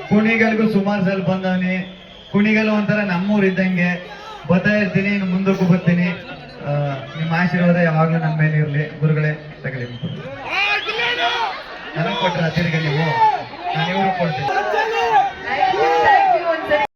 ಕುಣಿಗಲ್ಗೂ ಸುಮಾರು ಸಲ ಬಂದವನಿ. ಕುಣಿಗಲ್ ಒಂಥರ ನಮ್ಮೂರ್ ಇದ್ದಂಗೆ, ಬರ್ತಾ ಇರ್ತೀನಿ, ಇನ್ನು ಮುಂದಕ್ಕೂ ಬರ್ತೀನಿ. ನಿಮ್ಮ ಆಶೀರ್ವಾದ ಯಾವಾಗ್ಲೂ ನನ್ನ ಮೇಲೆ ಇರಲಿ ಗುರುಗಳೇ. ತಗೊಳ್ಳಿ, ನನಗೆ ಕೊಟ್ರ ತಿರ್ಗಿ ನೀವು, ನಾನು ಇವ್ರಿಗೆ ಕೊಡ್ತೀನಿ.